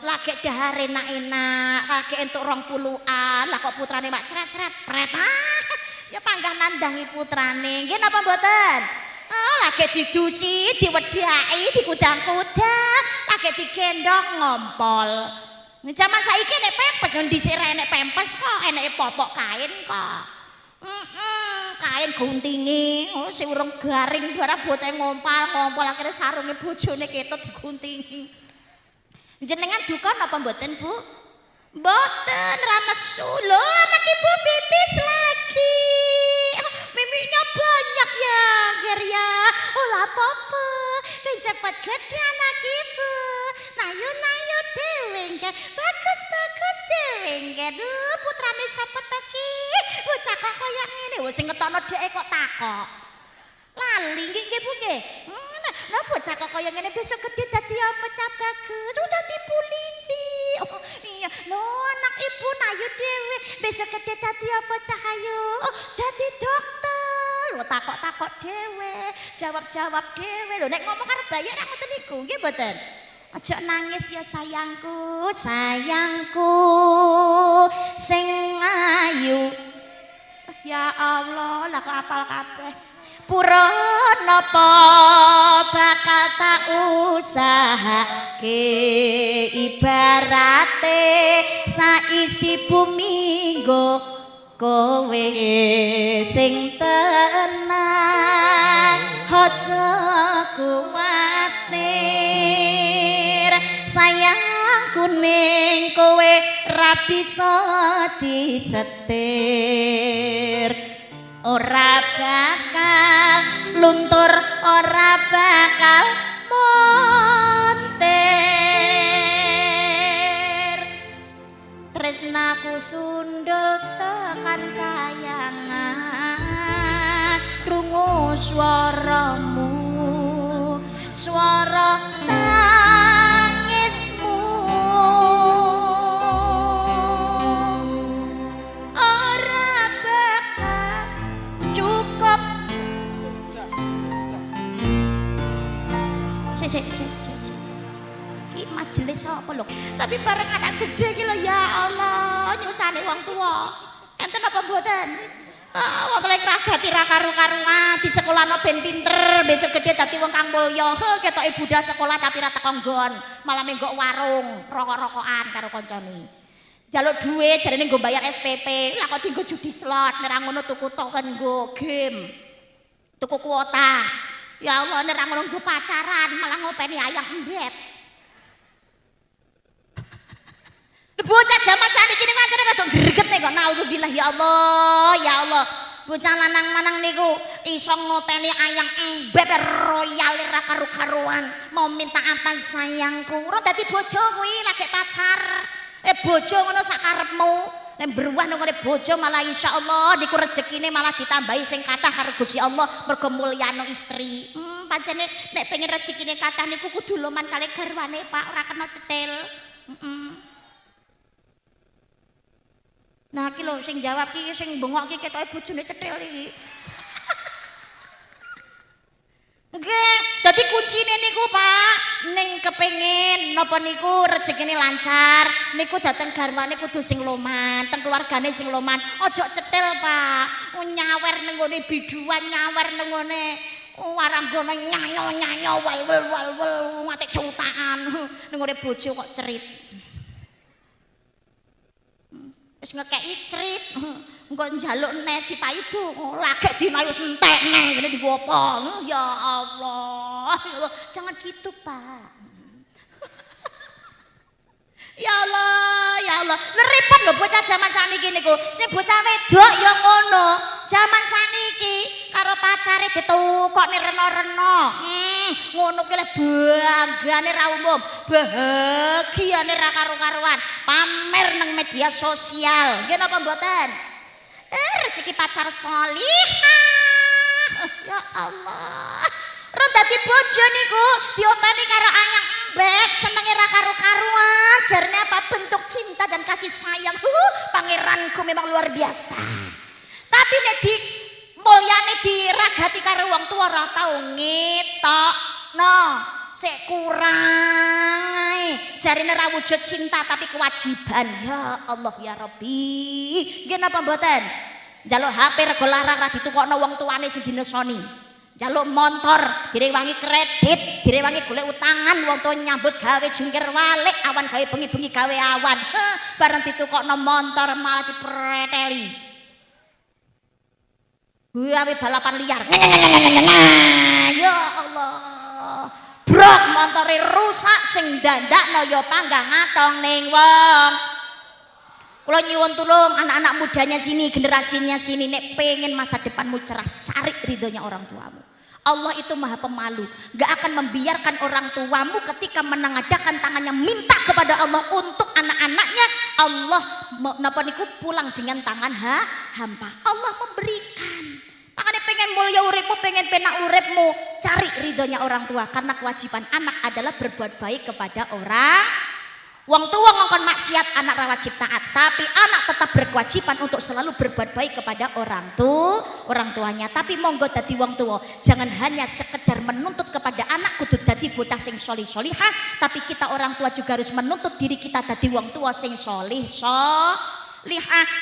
lagi dahar enak-enak lagi entuk 20-an lah kok putrane mak cret-cret pret ya panggah nandangi putrane nggih napa mboten lagi didusi, diwedhaki, dikudang-kudang, lagi digendong ngompol. Zaman saiki nek pempes yo dhisik ra enek pempes kok, eneke popok kain kok. Kain guntingi, sing urung garing barang bocah ngompal akhirnya sarunge bojone ketut diguntingi. Jenengan duka napa mboten Bu? Mboten ra nesu lho, anak Ibu pipis lagi. Mimiknya banyak ya, Ger ya. Olah apa-apa. Kan cepat gede anak Ibu. Nayu dewe nggih. Bagus dewe nggih. Duh, putrane sapa ta ki? Bocah kok kaya ngene. Wis sing ngetokno dheke kok takok. Lali nggih Bu nggih. Lah bocah kok kaya ngene besok gede dadi apa Cak Bagus? Udah di polisi. Oh iya, no anak Ibu nayu dewe. Besok gede dadi apa Cak Ayu? Oh, dadi dokter. Lho takok-takok dhewe, jawab-jawab dhewe. Lho nek ngomong karo bayi ra ngoten niku, nggih mboten? Aja nangis ya sayangku, sayangku sing ayu. Ya Allah, lah kok apal kabeh. Pura napa bakal tak usahake ibarate saisi bumi nggo kowe sing tenang aja kuwatir sayangku ning kowe ra bisa disetir ora bakal luntur ora bakal montir tresnaku sundul tekan kayangan krungu swaramu swara tangismu ora bakal cukup sik ki majelis apa lho tapi bareng anak gede ki lho ya Allah nyusane wong tuwa enten apa mboten wong lek ragati ra karu-karuan di sekolahno ben pinter besok gede dadi wong kang mulya ketoke budal sekolah tapi ra teko nggon malah menggok warung rokok-rokokan karo kancane njaluk duit jarene nggo bayar SPP lah kok dienggo judi slot nek ra ngono tuku token nggo game tuku kuota ya Allah nek ra ngono nggo pacaran malah ngopeni ayam embet bocah zaman saniki niku ancene rada greget nek kok naudzubillah ya Allah bocah lanang-lanang niku iso ngopeni ayang embeb royal ra karu-karuan mau minta apa sayangku ora dadi bojo kuwi lagi pacar bojo ngono sak karepmu nek beruah nang ngene bojo malah insyaallah niku rezekine malah ditambahi sing kathah karo Gusti Allah mergo mulyano istri pancene nek pengen rezekine kathah niku kudu loman kali garwane Pak ora kena cetil Nah iki lho sing jawab iki sing bengok iki ketoke bojone cethil iki. Nggih, dadi kuncine niku Pak, ning kepengin napa niku rezekine lancar, niku dateng garwane kudu sing loman, teng keluargane sing loman. Aja cethil Pak. Nyawer ning ngene biduan, nyawer ning ngene warang gono nyanyo wal ngate jutaan ning urip bojo kok cerit. Wis ngekeki cerit. Engko njaluk neh dipayudu lagek dinayu entekne ngene digo apa? Ya Allah. Jangan gitu, Pak. Ya Allah. Repot lho bocah zaman saniki niku. Sing bocah wedok ya ngono. Zaman saniki karo pacare ditukokne reno-reno. Ngono ki le banggane ra umum, bahagiane ra karo-karuan. Pamer nang media sosial. Nggih napa mboten? Rezeki pacar salihah. Ya Allah. Ron dadi bojo niku diopeni karo anyang embek, senenge ra karo-karuan. Jarene apa bentuk cinta dan kasih sayang. Pangeranku memang luar biasa. Tapi nek di mulyane diragati karo wong tuwa ora tau ngetokno. Sik kurang jarine ra wujud cinta tapi kewajiban. Ya Allah ya Rabbi. Nggih napa mboten? Njaluk HP rego larang ra ditukokno wong tuane sing dinesoni. Njaluk motor direwangi kredit, direwangi golek utangan wong tuwa nyambut gawe jungkir walik awan gawe bengi-bengi gawe awan. Bareng ditukokno motor malah dipreteli. Gawe balapan liar. Ya Allah. Brok montore rusak sing dandakno ya panggang ngatong ning wong. Kula nyuwun tulung anak-anak mudanya sini, generasinya sini nek pengen masa depanmu cerah, cari ridhonya orang tuamu. Allah itu Maha Pemalu, gak akan membiarkan orang tuamu ketika menengadakan tangannya minta kepada Allah untuk anak-anaknya. Allah napa niku pulang dengan tangan hampa. Allah memberikan. Makanya pengen mulia uripmu, pengen penak uripmu, cari ridhonya orang tua karena kewajiban anak adalah berbuat baik kepada orang. Wong tua ngongkon maksiat anak ra wajib taat, tapi anak tetap berkewajiban untuk selalu berbuat baik kepada orang tuanya. Tapi monggo dadi wong tua, jangan hanya sekedar menuntut kepada anak kudu dadi bocah sing solih-solihah, tapi kita orang tua juga harus menuntut diri kita dadi wong tua sing solih-solihah.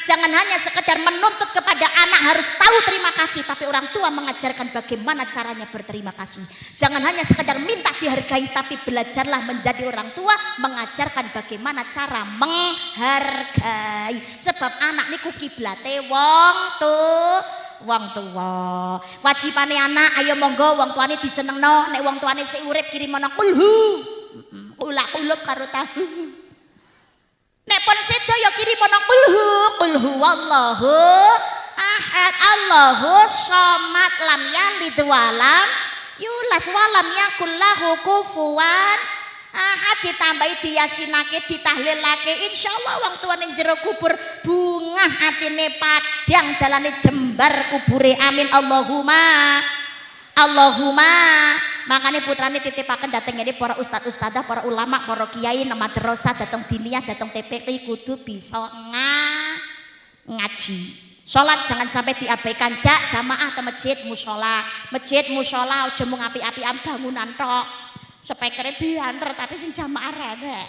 Jangan hanya sekedar menuntut kepada anak harus tahu terima kasih, tapi orang tua mengajarkan bagaimana caranya berterima kasih. Jangan hanya sekedar minta dihargai, tapi belajarlah menjadi orang tua mengajarkan bagaimana cara menghargai. Sebab anak niku kiblate wong tua. Wajibane anak ayo monggo wong tuane disenengno, nek wong tuane sik urip kirimono kulhu. Ulak-uluk karo tahu. Nek pon sedo ya kirimono kulhu wallahu ahad Allahu somad lam yalid walam yulad walam yakul lahu kufuwan ahad. Ditambahi diyasinake ditahlilake insyaallah wong tuane jero kubur bungah atine padang dalane jembar kubure amin Allahumma. Makanya putrane titipaken dateng ini para ustadz ustadzah, para ulama, para kiai nang madrasah, dateng diniyah, dateng TPI kudu bisa ngaji. Salat jangan sampai diabaikan, jamaah ke masjid musola aja mung api-apian bangunan tok. Spekere bianter tapi sing jamaah rene.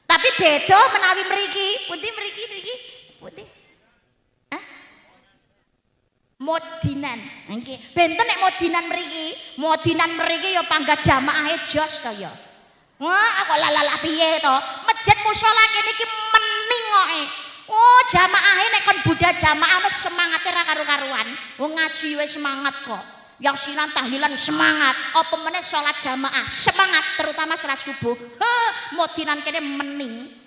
Tapi beda menawi mriki, pundi mriki? Pundi? Modinan nggih. Benten nek modinan mriki ya panggah jamaahe jos to ya. Wah, kok lalala piye to? Masjid musala kene iki mening koke. Oh, jamaahe nek kon budal jamaah wis semangate ra karu-karuan. Wong ngaji wis semangat kok. Yasinan tahlilan semangat. Apa meneh salat jamaah semangat, terutama salat subuh. Modinan kene mening.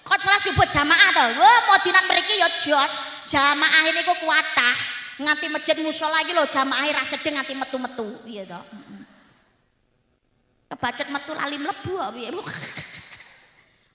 Kok salat subuh jamaah to? Wah, modinan mriki ya jos. Jamaah ini kok kuatah nganti masjid mushola iki lho jamaah ra sedeng nganti metu-metu piye to. Kebacet metu lali mlebu kok piye.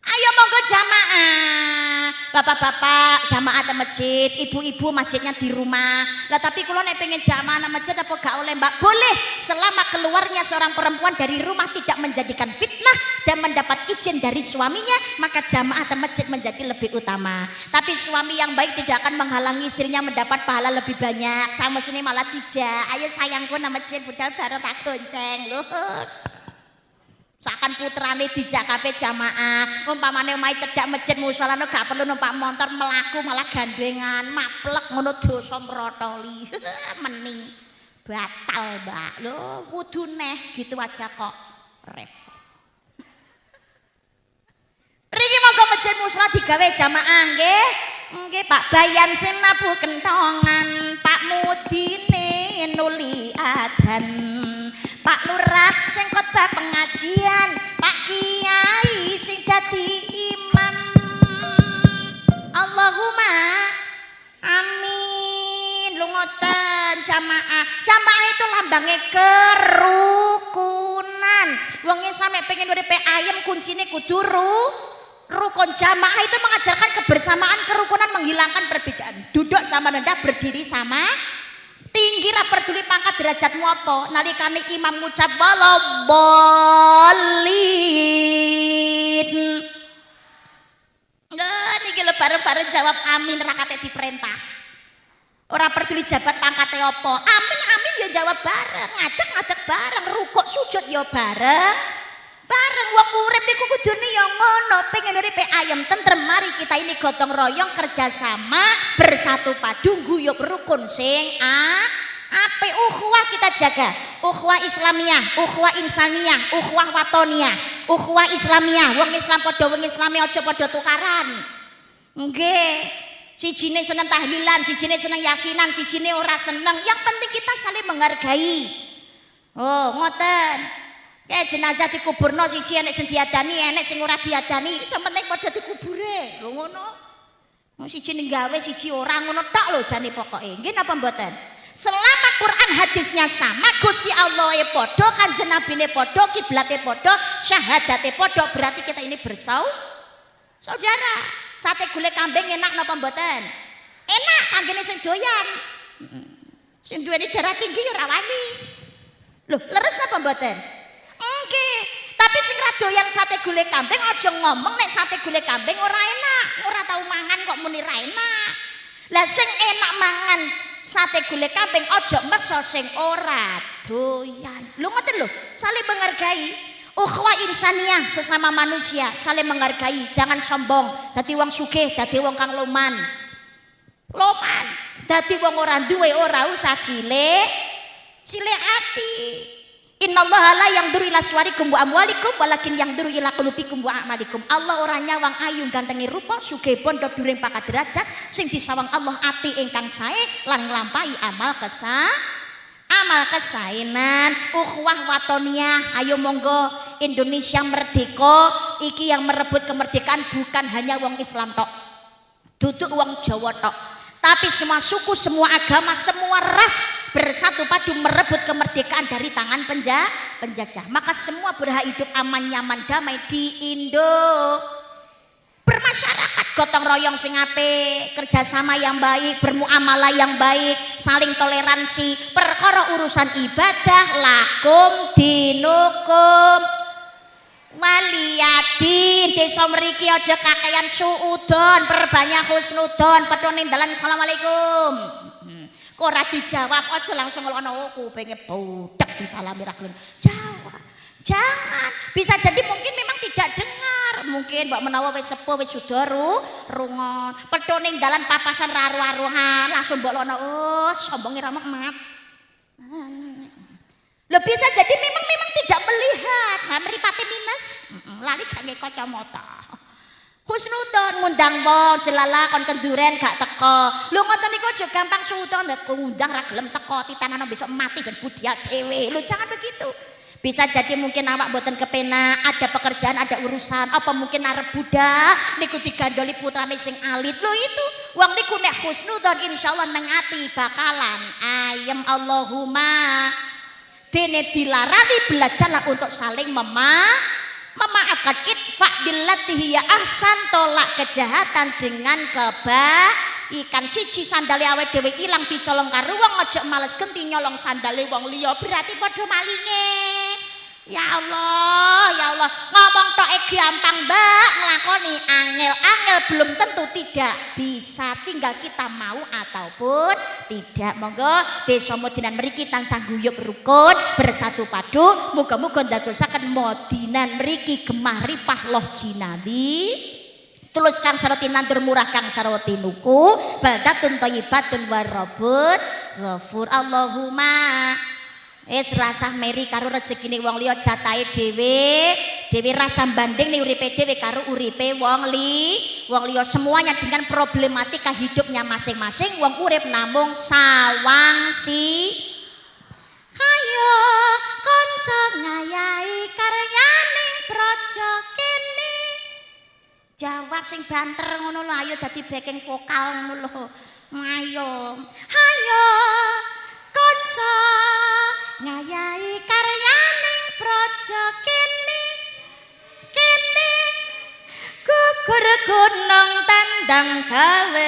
Ayo monggo jamaah. Bapak-bapak jamaah ke masjid, ibu-ibu masjidnya di rumah. Lah tapi kalau nek pengen jamaah nang masjid apa gak oleh Mbak? Boleh selama keluarnya seorang perempuan dari rumah tidak menjadikan fitnah dan mendapat izin dari suaminya, maka jamaah ke masjid menjadi lebih utama. Tapi suami yang baik tidak akan menghalangi istrinya mendapat pahala lebih banyak. Sama sini malah tidak. Ayo sayangku nang masjid budal baru tak gonceng lho. Sakan putrane dijak kabeh jamaah, umpamane omahe cedhak masjid musala gak perlu numpak motor melaku malah gandengan, maplek ngono dosa mrotoli. Mening. batal mbak lo kudu neh gitu aja kok repot. Riki monggo masjid musala digawe jamaah nggih. Nggih Pak Bayan sing nabuh kentongan, Pak Mudine nuli adan, Pak Lurah sing khotbah pengajian, Pak Kiai sing dadi imam. Allahumma amin. Lu ngoten jamaah. Jamaah itu lambangnya kerukunan. Wong Islam nek pengen uripe ayem kuncine kudu rukun. Jamaah itu mengajarkan kebersamaan, kerukunan, menghilangkan perbedaan. Duduk sama rendah, berdiri sama tinggi, ra peduli pangkat derajatmu apa. Nalikane imam ngucap walabolin. Niki lho bareng-bareng jawab amin ra kate diperintah. Ora peduli jabat pangkate apa. Amin amin ya jawab bareng, ngadeg bareng, rukuk sujud ya bareng. Bareng wong urip iku kudune ya ngono, pengen uripe ayem tentrem. Mari kita ini gotong royong kerjasama bersatu padu guyub rukun sing apik. Ukhuwah kita jaga, ukhuwah Islamiyah, ukhuwah insaniyah, ukhuwah watoniyah, ukhuwah Islamiyah. Wong Islam padha wong Islami aja padha tukaran. Nggih. Sijine seneng tahlilan, sijine seneng yasinan, sijine ora seneng. Yang penting kita saling menghargai. Oh, ngoten. Kayak jenazah dikuburno siji enek sing diadani, enek sing ora diadani, sing penting padha dikubure. Lho ngono. Wong siji ning gawe, siji ora ngono tok lho jane pokoke. Nggih napa mboten? Selama Quran hadisnya sama, Gusti Allah padha, Kanjeng Nabine padha, kiblate padha, syahadate padha, berarti kita ini saudara. Sate gulai kambing enak napa mboten? Enak kanggene sing doyan. Sing duweni darah tinggi ya ora wani. Lho, leres apa mboten? Nggih, tapi sing ra doyan sate gulai kambing aja ngomong nek sate gulai kambing ora enak, ora tau mangan kok muni ra enak. Lah sing enak mangan sate gulai kambing aja maksa sing ora doyan. Lho ngoten lho, saling menghargai. Ukhuwah insaniyah sesama manusia, saling menghargai, jangan sombong. Dadi wong sugih, dadi wong kang loman. Dadi wong ora duwe ora usah cilik ati. Innallaha la yanzuru ila suwarikum wa amwalikum walakin yanzuru ila qulubikum wa a'malikum. Allah ora nyawang ayu gantengi rupa, sugih bondo dhuwuring pangkat derajat, sing disawang Allah ati ingkang sae lan nglampahi amal kesaenan. Ukhuwah watoniyah, ayo monggo Indonesia merdeka. Iki yang merebut kemerdekaan bukan hanya wong Islam tok, duduk wong Jawa tok, tapi semua suku, semua agama, semua ras bersatu padu merebut kemerdekaan dari tangan penjajah. Maka semua berhak hidup aman, nyaman, damai di Indo. Bermasyarakat gotong royong sing apik, kerjasama yang baik, bermuamalah yang baik, saling toleransi. Perkara urusan ibadah lakum dinukum waliyadin. Desa mriki aja kakean suudon, perbanyak husnudon, petone dalan assalamualaikum. Kok ora dijawab aja langsung ngono kupinge budek disalami ra gelem jawab. Jangan, bisa jadi mungkin memang tidak dengar, mungkin mbak menawa wis sepuh wis sudah rungon, pedoning dalan papasan raru-aruhan langsung mbok lono sombonge ra mat. Lho bisa jadi memang tidak melihat, mripate minus, lali gak ngek kacamata. Husnudon ngundang wong jelala kon kenduren gak teko. Lho ngoten niku aja gampang suudon ndak ngundang ra gelem teko, titanana besok mati ben budya dhewe. Lho jangan begitu. Bisa jadi mungkin awak boten kepenak, ada pekerjaan, ada urusan, apa mungkin arep budak niku digandoli putrane sing alit. Lho itu wong niku nek husnudon insyaallah nang ati bakalan ayem. Allahumma dene dilarani belajarlah untuk saling memaafkan. Itfa billati hiya ahsan, tolak kejahatan dengan kebaikan. Siji sandale awake dhewe ilang dicolong karo wong, aja males genti nyolong sandale wong liya, berarti padha malinge. Ya Allah, ngomong tok gampang mbak, nglakoni angel belum tentu tidak bisa, tinggal kita mau ataupun tidak. Monggo desa Modinan mriki tansah guyub rukun bersatu padu, muga-muga ndadosaken Modinan mriki gemah ripah loh jinadi, tulus kang saroti nandur murah kang saroti nuku, baldatun thayyibatun warabut ghafur. Allahumma rasah meri karo rezekine wong liya jatahe dhewe rasa banding nih uripe dhewe karo uripe wong liya semuanya dengan problematika hidupnya masing-masing. Wong urip namung sawang si ayo kanca ngayahi karyaning praja kene. Jawab sing banter ngono lho, ayo dadi backing vokal ngono lho. Ayo kanca ngayahi karyaning praja kene gugur gunung tandang gawe